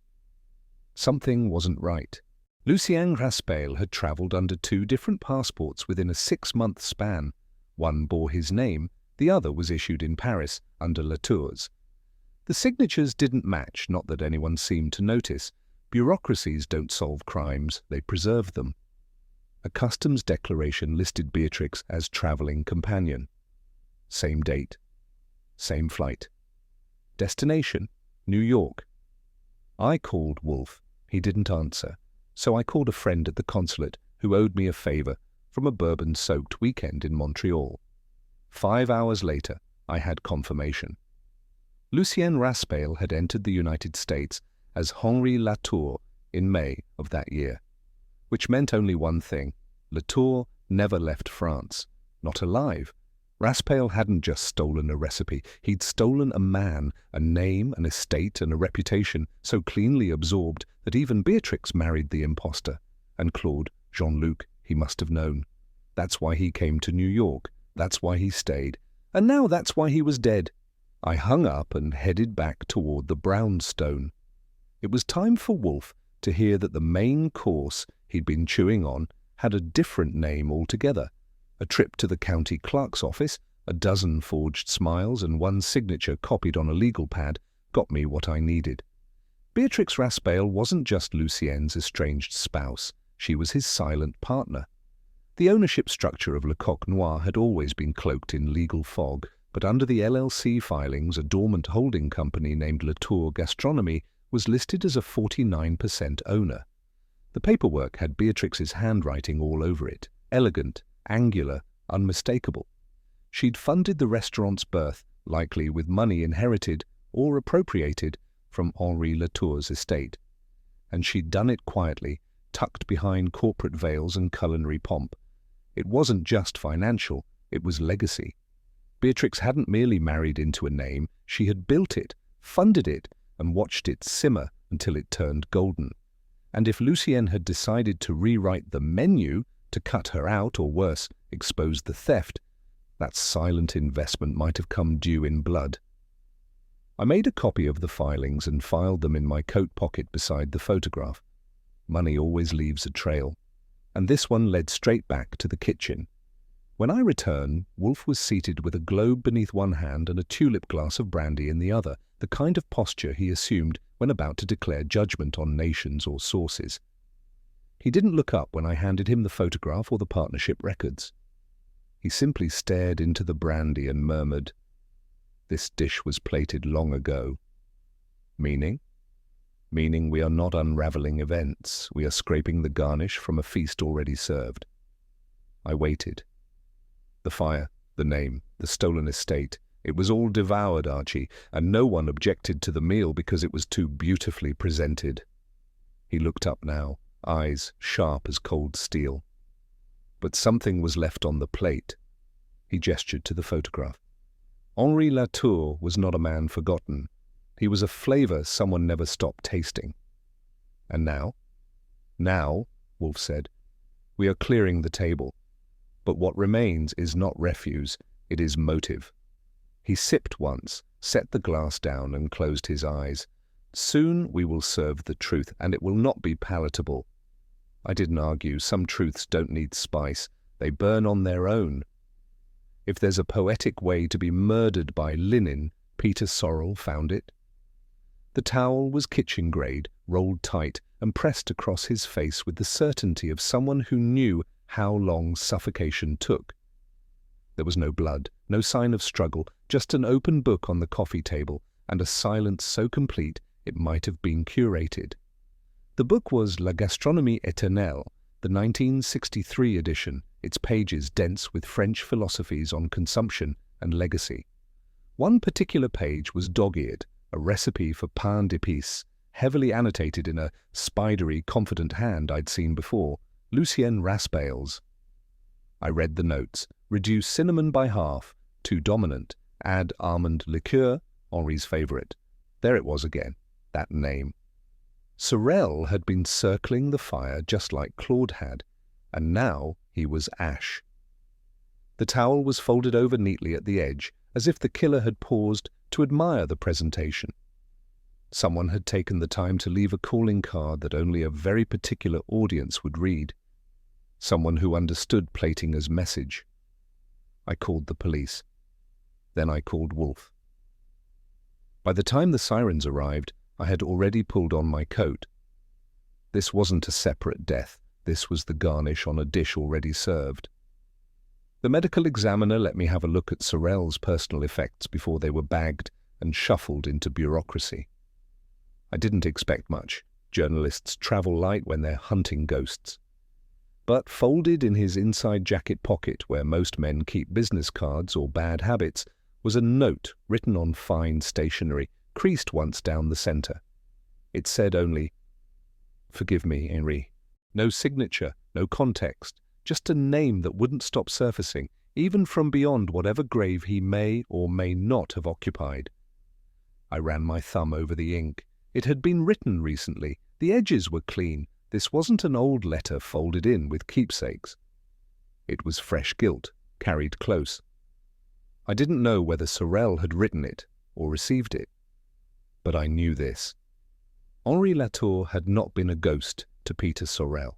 Something wasn't right. Lucien Raspail had travelled under 2 different passports within a 6-month span. One bore his name, the other was issued in Paris under Latour's. The signatures didn't match, not that anyone seemed to notice. Bureaucracies don't solve crimes, they preserve them. A customs declaration listed Beatrix as travelling companion. Same date. Same flight. Destination, New York. I called Wolfe. He didn't answer. So I called a friend at the consulate who owed me a favour from a bourbon-soaked weekend in Montreal. 5 hours later, I had confirmation. Lucien Raspail had entered the United States as Henri Latour in May of that year, which meant only one thing. Latour never left France. Not alive. Raspail hadn't just stolen a recipe. He'd stolen a man, a name, an estate, and a reputation so cleanly absorbed that even Beatrix married the impostor. And Claude, Jean-Luc, he must have known. That's why he came to New York. That's why he stayed. And now that's why he was dead. I hung up and headed back toward the brownstone. It was time for Wolfe to hear that the main course he'd been chewing on had a different name altogether. A trip to the county clerk's office, a dozen forged smiles, and 1 signature copied on a legal pad got me what I needed. Beatrix Raspail wasn't just Lucien's estranged spouse. She was his silent partner. The ownership structure of Le Coq Noir had always been cloaked in legal fog, but under the LLC filings, a dormant holding company named Latour Gastronomy was listed as a 49% owner. The paperwork had Beatrix's handwriting all over it, elegant, angular, unmistakable. She'd funded the restaurant's birth, likely with money inherited or appropriated from Henri Latour's estate. And she'd done it quietly, tucked behind corporate veils and culinary pomp. It wasn't just financial, it was legacy. Beatrix hadn't merely married into a name, she had built it, funded it, and watched it simmer until it turned golden. And if Lucien had decided to rewrite the menu, to cut her out, or worse, expose the theft, that silent investment might have come due in blood. I made a copy of the filings and filed them in my coat pocket beside the photograph. Money always leaves a trail, and this one led straight back to the kitchen. When I returned, Wolfe was seated with a globe beneath one hand and a tulip glass of brandy in the other, the kind of posture he assumed when about to declare judgment on nations or sources. He didn't look up when I handed him the photograph or the partnership records. He simply stared into the brandy and murmured, "This dish was plated long ago." Meaning? Meaning we are not unraveling events, we are scraping the garnish from a feast already served. I waited. The fire, the name, the stolen estate, it was all devoured, Archie, and no one objected to the meal because it was too beautifully presented. He looked up now, eyes sharp as cold steel. But something was left on the plate. He gestured to the photograph. Henri Latour was not a man forgotten. He was a flavor someone never stopped tasting. And now? Now, Wolfe said, we are clearing the table. But what remains is not refuse, it is motive. He sipped once, set the glass down and closed his eyes. Soon we will serve the truth, and it will not be palatable. I didn't argue. Some truths don't need spice. They burn on their own. If there's a poetic way to be murdered by linen, Peter Sorrel found it. The towel was kitchen-grade, rolled tight, and pressed across his face with the certainty of someone who knew how long suffocation took. There was no blood, no sign of struggle, just an open book on the coffee table, and a silence so complete it might have been curated. The book was La Gastronomie éternelle, the 1963 edition, its pages dense with French philosophies on consumption and legacy. One particular page was dog-eared, a recipe for pain d'épices, heavily annotated in a spidery, confident hand I'd seen before, Lucien Raspail's. I read the notes: reduce cinnamon by half, too dominant, add almond liqueur, Henri's favourite. There it was again, that name. Sorel had been circling the fire just like Claude had, and now he was ash. The towel was folded over neatly at the edge, as if the killer had paused to admire the presentation. Someone had taken the time to leave a calling card that only a very particular audience would read. Someone who understood plating as message. I called the police. Then I called Wolfe. By the time the sirens arrived, I had already pulled on my coat. This wasn't a separate death. This was the garnish on a dish already served. The medical examiner let me have a look at Sorel's personal effects before they were bagged and shuffled into bureaucracy. I didn't expect much. Journalists travel light when they're hunting ghosts. But folded in his inside jacket pocket, where most men keep business cards or bad habits, was a note written on fine stationery, creased once down the centre. It said only, "Forgive me, Henri." No signature, no context, just a name that wouldn't stop surfacing, even from beyond whatever grave he may or may not have occupied. I ran my thumb over the ink. It had been written recently. The edges were clean. This wasn't an old letter folded in with keepsakes. It was fresh gilt, carried close. I didn't know whether Sorel had written it or received it. But I knew this. Henri Latour had not been a ghost to Peter Sorel.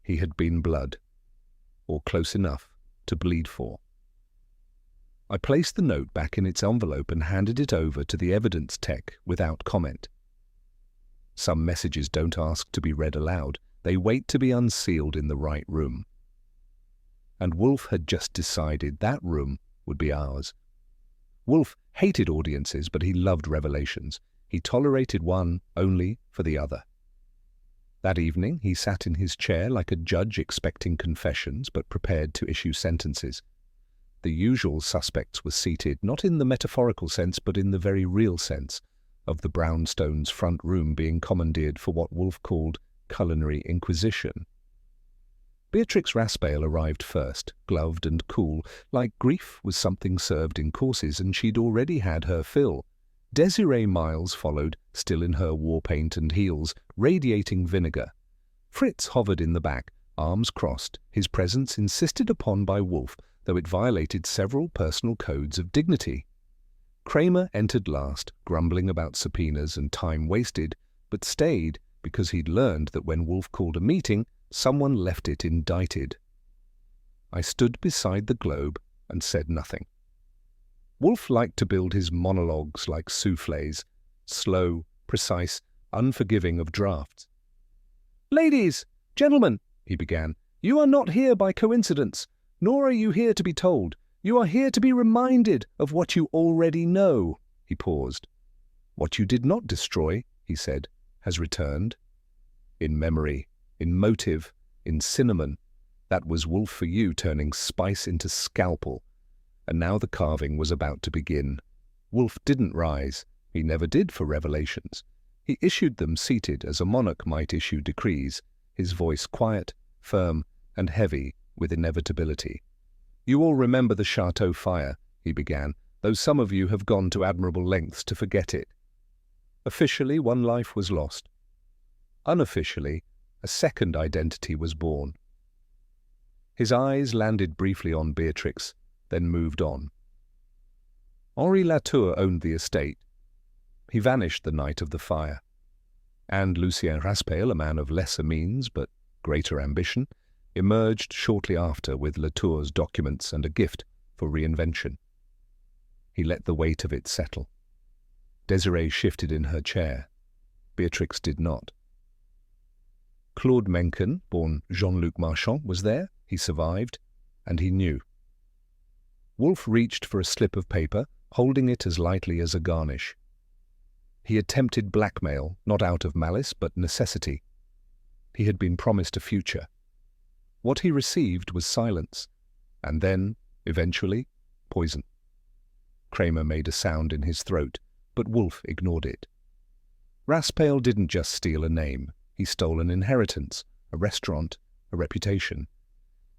He had been blood, or close enough to bleed for. I placed the note back in its envelope and handed it over to the evidence tech without comment. Some messages don't ask to be read aloud. They wait to be unsealed in the right room. And Wolfe had just decided that room would be ours. Wolfe hated audiences, but he loved revelations. He tolerated one only for the other. That evening he sat in his chair like a judge expecting confessions but prepared to issue sentences. The usual suspects were seated, not in the metaphorical sense but in the very real sense, of the brownstone's front room being commandeered for what Wolfe called culinary inquisition. Beatrix Raspail arrived first, gloved and cool, like grief was something served in courses and she'd already had her fill. Desiree Miles followed, still in her war paint and heels, radiating vinegar. Fritz hovered in the back, arms crossed, his presence insisted upon by Wolfe, though it violated several personal codes of dignity. Kramer entered last, grumbling about subpoenas and time wasted, but stayed because he'd learned that when Wolfe called a meeting, someone left it indicted. I stood beside the globe and said nothing. Wolfe liked to build his monologues like soufflés, slow, precise, unforgiving of drafts. "Ladies, gentlemen," he began, "you are not here by coincidence, nor are you here to be told. You are here to be reminded of what you already know." He paused. "What you did not destroy," he said, "has returned. In memory, in motive, in cinnamon. That was Wolfe for you, turning spice into scalpel. And now the carving was about to begin. Wolfe didn't rise. He never did for revelations. He issued them seated as a monarch might issue decrees, his voice quiet, firm, and heavy with inevitability. "You all remember the Chateau fire," he began, "though some of you have gone to admirable lengths to forget it. Officially, one life was lost. Unofficially, a second identity was born." His eyes landed briefly on Beatrix, then moved on. Henri Latour owned the estate. He vanished the night of the fire. And Lucien Raspail, a man of lesser means, but greater ambition, emerged shortly after with Latour's documents and a gift for reinvention. He let the weight of it settle. Desiree shifted in her chair. Beatrix did not. Claude Mencken, born Jean-Luc Marchand, was there. He survived, and he knew. Wolfe reached for a slip of paper, holding it as lightly as a garnish. He attempted blackmail, not out of malice, but necessity. He had been promised a future. What he received was silence, and then, eventually, poison. Kramer made a sound in his throat, but Wolfe ignored it. Raspail didn't just steal a name. He stole an inheritance, a restaurant, a reputation.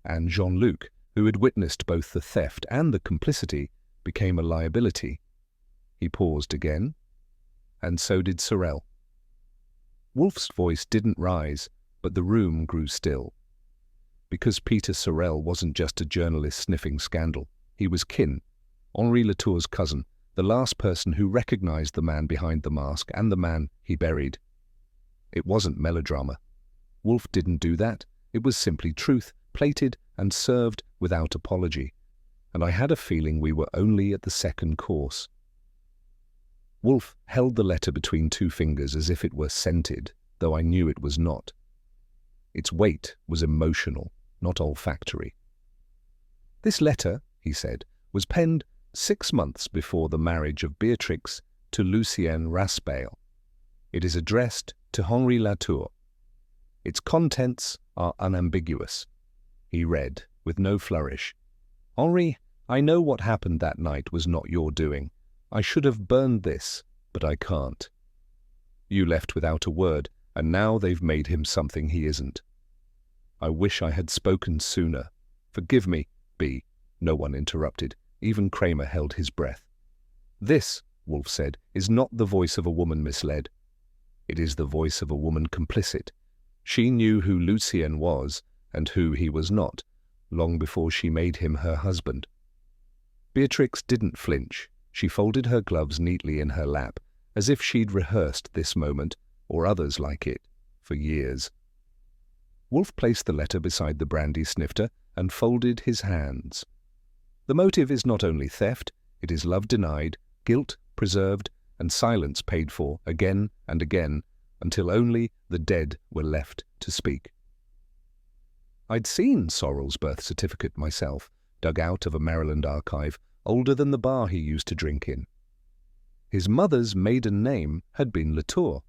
And Jean-Luc, who had witnessed both the theft and the complicity, became a liability. He paused again, and so did Sorel. Wolfe's voice didn't rise, but the room grew still. Because Peter Sorel wasn't just a journalist sniffing scandal. He was kin, Henri Latour's cousin, the last person who recognized the man behind the mask and the man he buried. It wasn't melodrama. Wolfe didn't do that. It was simply truth, plated and served without apology. And I had a feeling we were only at the second course. Wolfe held the letter between two fingers as if it were scented, though I knew it was not. Its weight was emotional, not olfactory. This letter, he said, was penned 6 months before the marriage of Beatrix to Lucien Raspail. It is addressed to Henri Latour. Its contents are unambiguous. He read, with no flourish. Henri, I know what happened that night was not your doing. I should have burned this, but I can't. You left without a word, and now they've made him something he isn't. I wish I had spoken sooner. Forgive me, B. No one interrupted. Even Kramer held his breath. This, Wolfe said, is not the voice of a woman misled. It is the voice of a woman complicit. She knew who Lucien was and who he was not, long before she made him her husband. Beatrix didn't flinch. She folded her gloves neatly in her lap, as if she'd rehearsed this moment, or others like it, for years. Wolfe placed the letter beside the brandy snifter and folded his hands. The motive is not only theft, it is love denied, guilt preserved, and silence paid for again and again, until only the dead were left to speak. I'd seen Sorrel's birth certificate myself, dug out of a Maryland archive, older than the bar he used to drink in. His mother's maiden name had been Latour.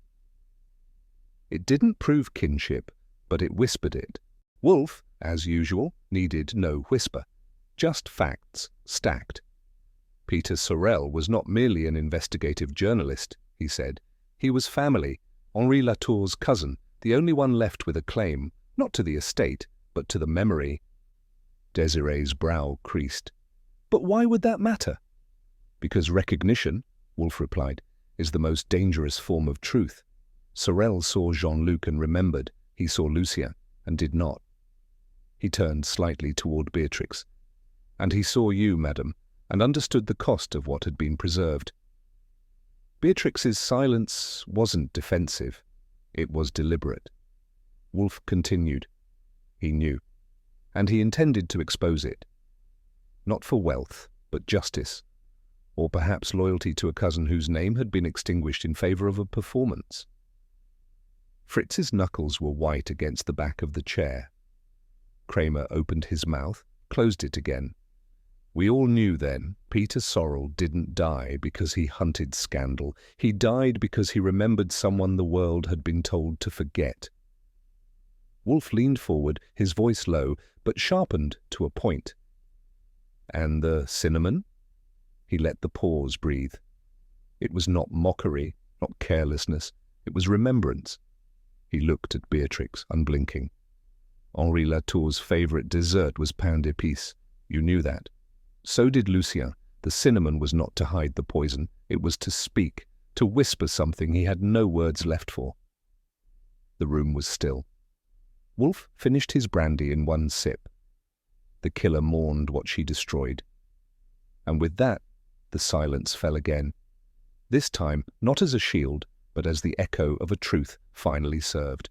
It didn't prove kinship, but it whispered it. Wolfe, as usual, needed no whisper, just facts stacked. Peter Sorel was not merely an investigative journalist, he said. He was family, Henri Latour's cousin, the only one left with a claim, not to the estate, but to the memory. Desiree's brow creased. But why would that matter? Because recognition, Wolfe replied, is the most dangerous form of truth. Sorel saw Jean-Luc and remembered. He saw Lucien and did not. He turned slightly toward Beatrix. And he saw you, madam, and understood the cost of what had been preserved. Beatrix's silence wasn't defensive. It was deliberate. Wolfe continued. He knew, and he intended to expose it. Not for wealth, but justice, or perhaps loyalty to a cousin whose name had been extinguished in favor of a performance. Fritz's knuckles were white against the back of the chair. Kramer opened his mouth, closed it again. We all knew then Peter Sorel didn't die because he hunted scandal. He died because he remembered someone the world had been told to forget. Wolfe leaned forward, his voice low, but sharpened to a point. And the cinnamon? He let the pause breathe. It was not mockery, not carelessness. It was remembrance. He looked at Beatrix, unblinking. Henri Latour's favorite dessert was pain d'épices. You knew that. So did Lucien. The cinnamon was not to hide the poison. It was to speak, to whisper something he had no words left for. The room was still. Wolfe finished his brandy in one sip. The killer mourned what she destroyed. And with that, the silence fell again. This time, not as a shield, but as the echo of a truth finally served.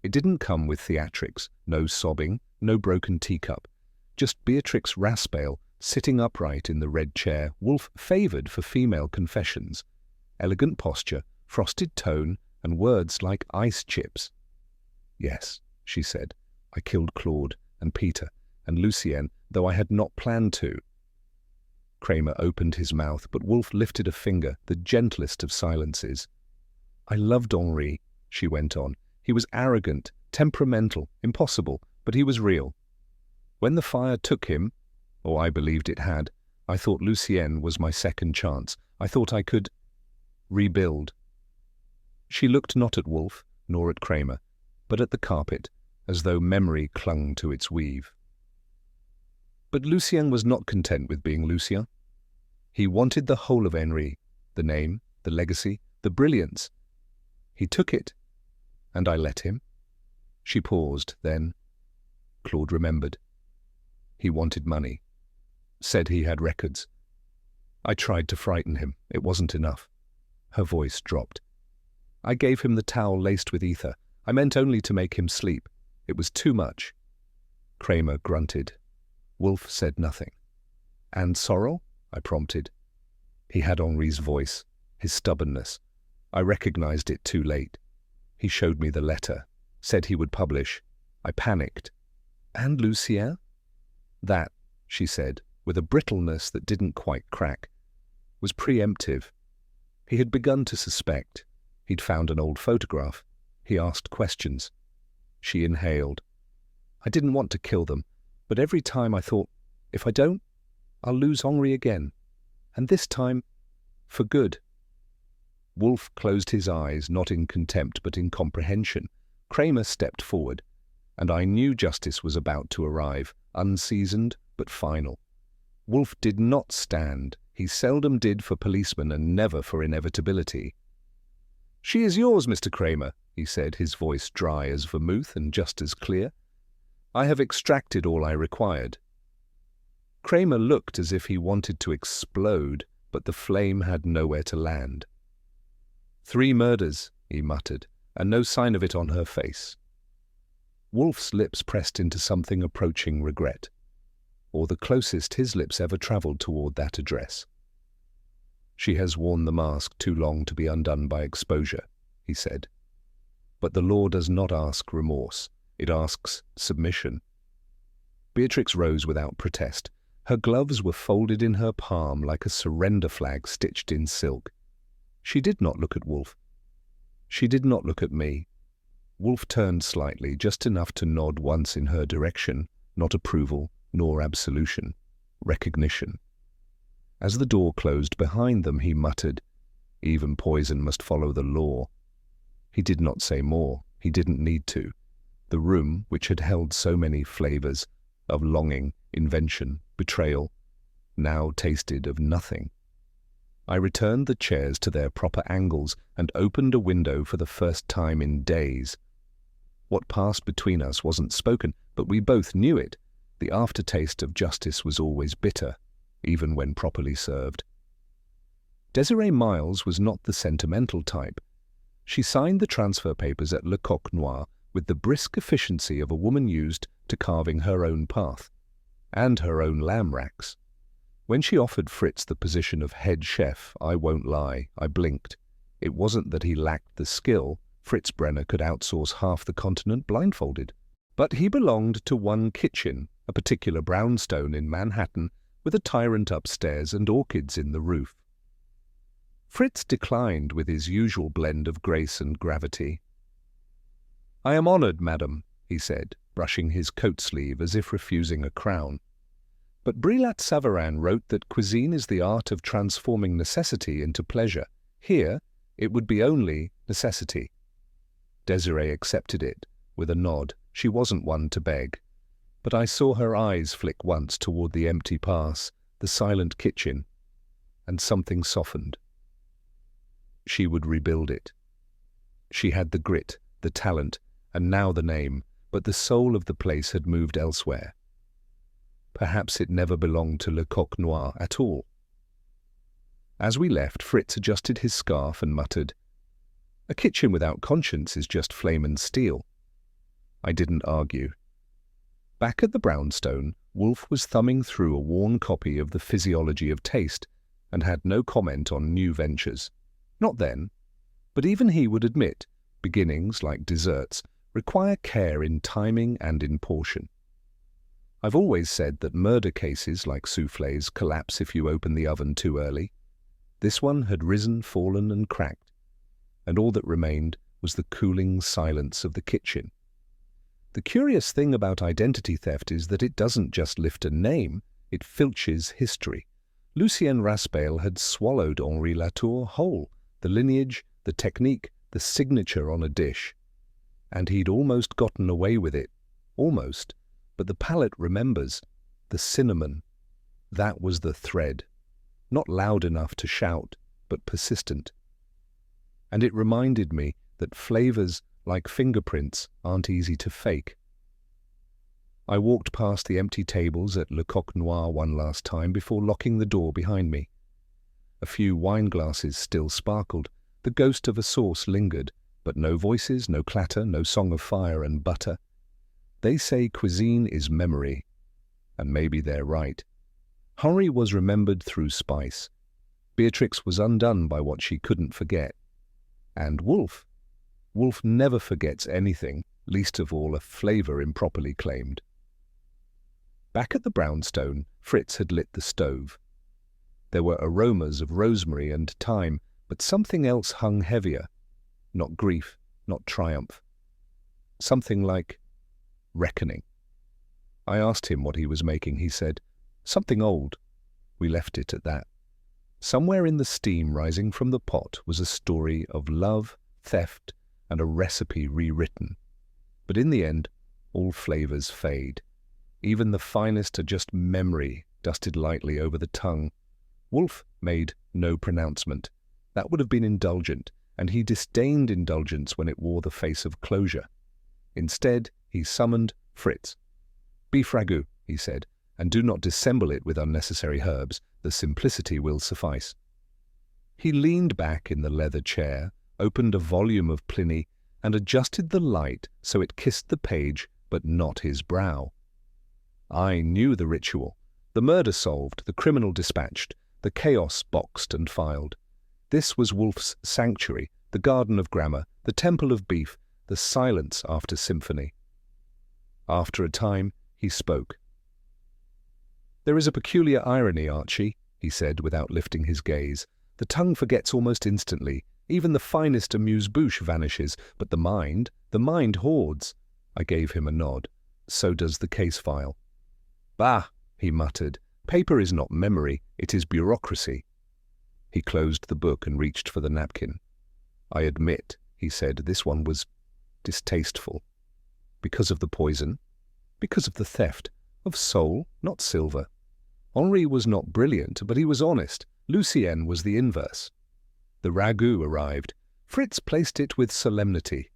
It didn't come with theatrics, no sobbing, no broken teacup. Just Beatrix Raspail, sitting upright in the red chair Wolfe favoured for female confessions. Elegant posture, frosted tone, and words like ice chips. "Yes," she said, "I killed Claude and Peter and Lucien, though I had not planned to." Kramer opened his mouth, but Wolfe lifted a finger, the gentlest of silences. "I loved Henri," she went on. "He was arrogant, temperamental, impossible, but he was real. When the fire took him, or I believed it had, I thought Lucien was my second chance. I thought I could rebuild." She looked not at Wolfe, nor at Kramer, but at the carpet, as though memory clung to its weave. But Lucien was not content with being Lucien. He wanted the whole of Henri, the name, the legacy, the brilliance. He took it, and I let him. She paused, then Claude remembered. He wanted money. Said he had records. I tried to frighten him. It wasn't enough. Her voice dropped. I gave him the towel laced with ether. I meant only to make him sleep. It was too much. Kramer grunted. Wolfe said nothing. "And Sorrel?" I prompted. He had Henri's voice, his stubbornness. I recognized it too late. He showed me the letter, said he would publish. I panicked. "And Lucien?" "That," she said, with a brittleness that didn't quite crack, "was preemptive. He had begun to suspect. He'd found an old photograph. He asked questions." She inhaled. "I didn't want to kill them, but every time I thought, if I don't, I'll lose Henri again. And this time, for good." Wolfe closed his eyes, not in contempt but in comprehension. Kramer stepped forward, and I knew justice was about to arrive, unseasoned but final. Wolfe did not stand. He seldom did for policemen and never for inevitability. "She is yours, Mr. Kramer," he said, his voice dry as vermouth and just as clear. "I have extracted all I required." Kramer looked as if he wanted to explode, but the flame had nowhere to land. "3 murders," he muttered, "and no sign of it on her face." Wolfe's lips pressed into something approaching regret, or the closest his lips ever travelled toward that address. "She has worn the mask too long to be undone by exposure," he said. "But the law does not ask remorse. It asks submission." Beatrix rose without protest. Her gloves were folded in her palm like a surrender flag stitched in silk. She did not look at Wolfe. She did not look at me. Wolfe turned slightly, just enough to nod once in her direction, not approval, nor absolution, recognition. As the door closed behind them, he muttered, "Even poison must follow the law." He did not say more. He didn't need to. The room, which had held so many flavors of longing, invention, betrayal, now tasted of nothing. I returned the chairs to their proper angles and opened a window for the first time in days. What passed between us wasn't spoken, but we both knew it. The aftertaste of justice was always bitter, even when properly served. Desiree Miles was not the sentimental type. She signed the transfer papers at Le Coq Noir with the brisk efficiency of a woman used to carving her own path, and her own lamb racks. When she offered Fritz the position of head chef, I won't lie, I blinked. It wasn't that he lacked the skill. Fritz Brenner could outsource half the continent blindfolded. But he belonged to one kitchen, a particular brownstone in Manhattan, with a tyrant upstairs and orchids in the roof. Fritz declined with his usual blend of grace and gravity. "I am honored, madam," he said, brushing his coat sleeve as if refusing a crown. "But Brillat Savarin wrote that cuisine is the art of transforming necessity into pleasure. Here, it would be only necessity." Desiree accepted it, with a nod. She wasn't one to beg. But I saw her eyes flick once toward the empty pass, the silent kitchen, and something softened. She would rebuild it. She had the grit, the talent, and now the name, but the soul of the place had moved elsewhere. Perhaps it never belonged to Le Coq Noir at all. As we left, Fritz adjusted his scarf and muttered, "A kitchen without conscience is just flame and steel." I didn't argue. Back at the brownstone, Wolfe was thumbing through a worn copy of The Physiology of Taste and had no comment on new ventures. Not then. But even he would admit, beginnings, like desserts, require care in timing and in portion. I've always said that murder cases, like soufflés, collapse if you open the oven too early. This one had risen, fallen, and cracked, and all that remained was the cooling silence of the kitchen. The curious thing about identity theft is that it doesn't just lift a name, it filches history. Lucien Raspail had swallowed Henri Latour whole, the lineage, the technique, the signature on a dish. And he'd almost gotten away with it. Almost. But the palate remembers. The cinnamon. That was the thread. Not loud enough to shout, but persistent. And it reminded me that flavors, like fingerprints, aren't easy to fake. I walked past the empty tables at Le Coq Noir one last time before locking the door behind me. A few wine glasses still sparkled. The ghost of a sauce lingered, but no voices, no clatter, no song of fire and butter. They say cuisine is memory, and maybe they're right. Henri was remembered through spice. Beatrix was undone by what she couldn't forget. And Wolfe never forgets anything, least of all a flavor improperly claimed. Back at the brownstone, Fritz had lit the stove. There were aromas of rosemary and thyme, but something else hung heavier. Not grief, not triumph. Something like reckoning. I asked him what he was making. He said, "Something old." We left it at that. Somewhere in the steam rising from the pot was a story of love, theft, and a recipe rewritten. But in the end, all flavors fade. Even the finest are just memory dusted lightly over the tongue. Wolfe made no pronouncement. That would have been indulgent, and he disdained indulgence when it wore the face of closure. Instead, he summoned Fritz. "Beef ragout," he said, "and do not dissemble it with unnecessary herbs. The simplicity will suffice." He leaned back in the leather chair, opened a volume of Pliny, and adjusted the light so it kissed the page but not his brow. I knew the ritual. The murder solved, the criminal dispatched, the chaos boxed and filed. This was Wolfe's sanctuary, the garden of grammar, the temple of beef, the silence after symphony. After a time, he spoke. "There is a peculiar irony, Archie," he said without lifting his gaze. "The tongue forgets almost instantly. Even the finest amuse-bouche vanishes, but the mind hoards." I gave him a nod. "So does the case file." "Bah," he muttered. "Paper is not memory, it is bureaucracy." He closed the book and reached for the napkin. "I admit," he said, "this one was distasteful. Because of the poison, because of the theft, of soul, not silver. Henri was not brilliant, but he was honest. Lucien was the inverse." The ragout arrived. Fritz placed it with solemnity.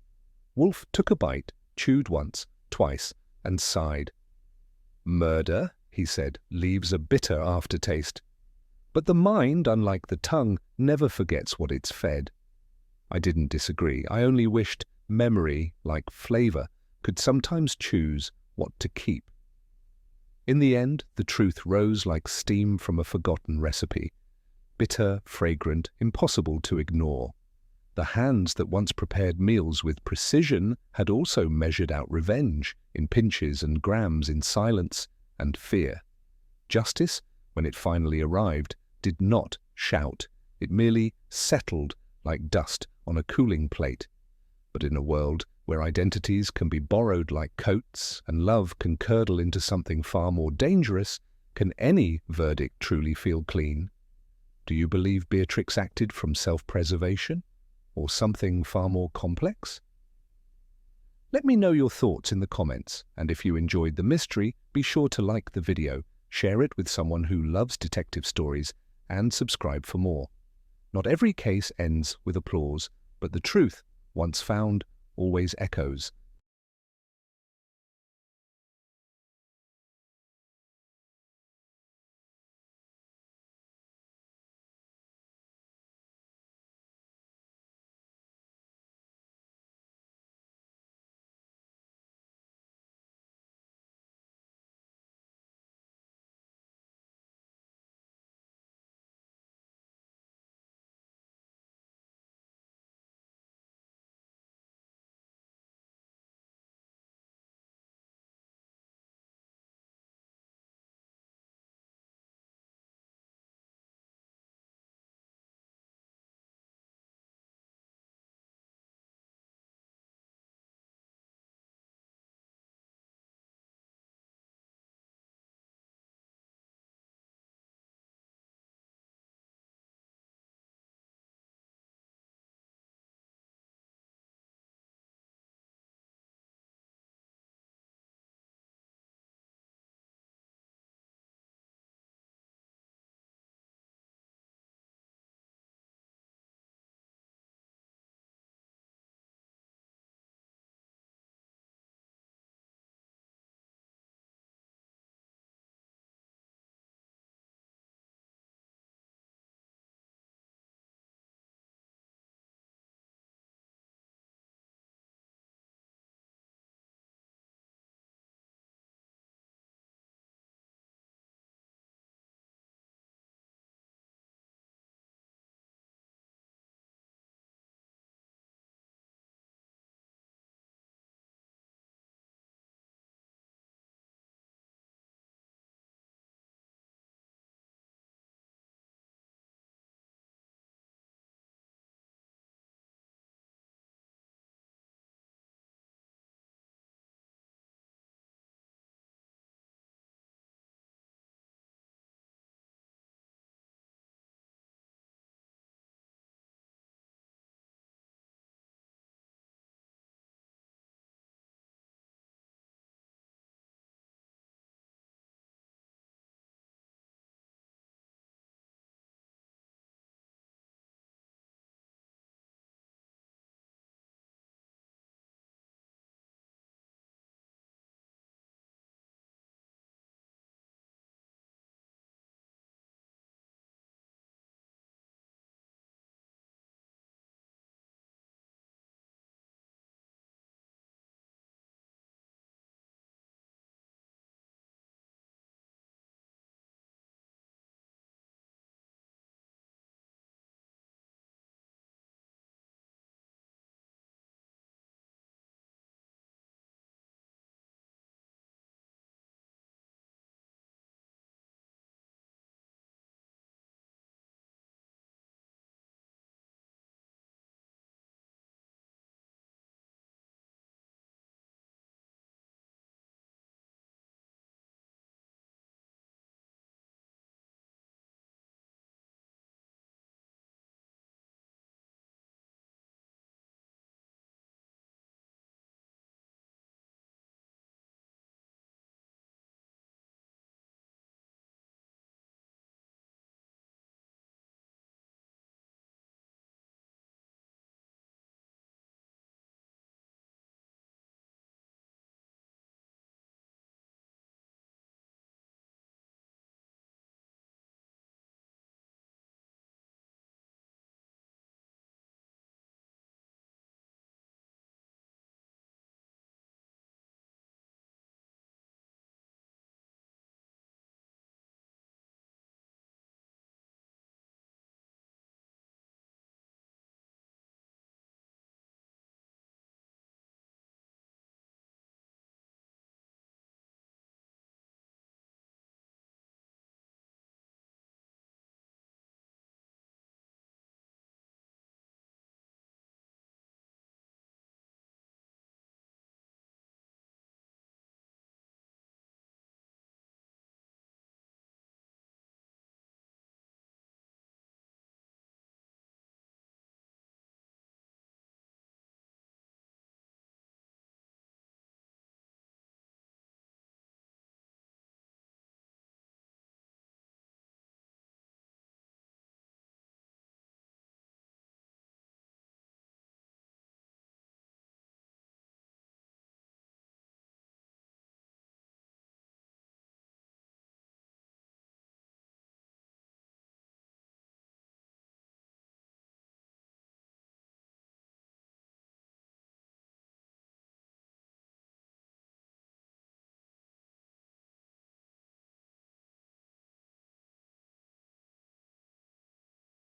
Wolfe took a bite, chewed once, twice, and sighed. "Murder," he said, "leaves a bitter aftertaste. But the mind, unlike the tongue, never forgets what it's fed." I didn't disagree. I only wished memory, like flavor, could sometimes choose what to keep. In the end, the truth rose like steam from a forgotten recipe. Bitter, fragrant, impossible to ignore. The hands that once prepared meals with precision had also measured out revenge in pinches and grams, in silence and fear. Justice, when it finally arrived, did not shout. It merely settled like dust on a cooling plate. But in a world where identities can be borrowed like coats and love can curdle into something far more dangerous, can any verdict truly feel clean? Do you believe Beatrix acted from self-preservation, or something far more complex? Let me know your thoughts in the comments, and if you enjoyed the mystery, be sure to like the video, share it with someone who loves detective stories, and subscribe for more. Not every case ends with applause, but the truth, once found, always echoes.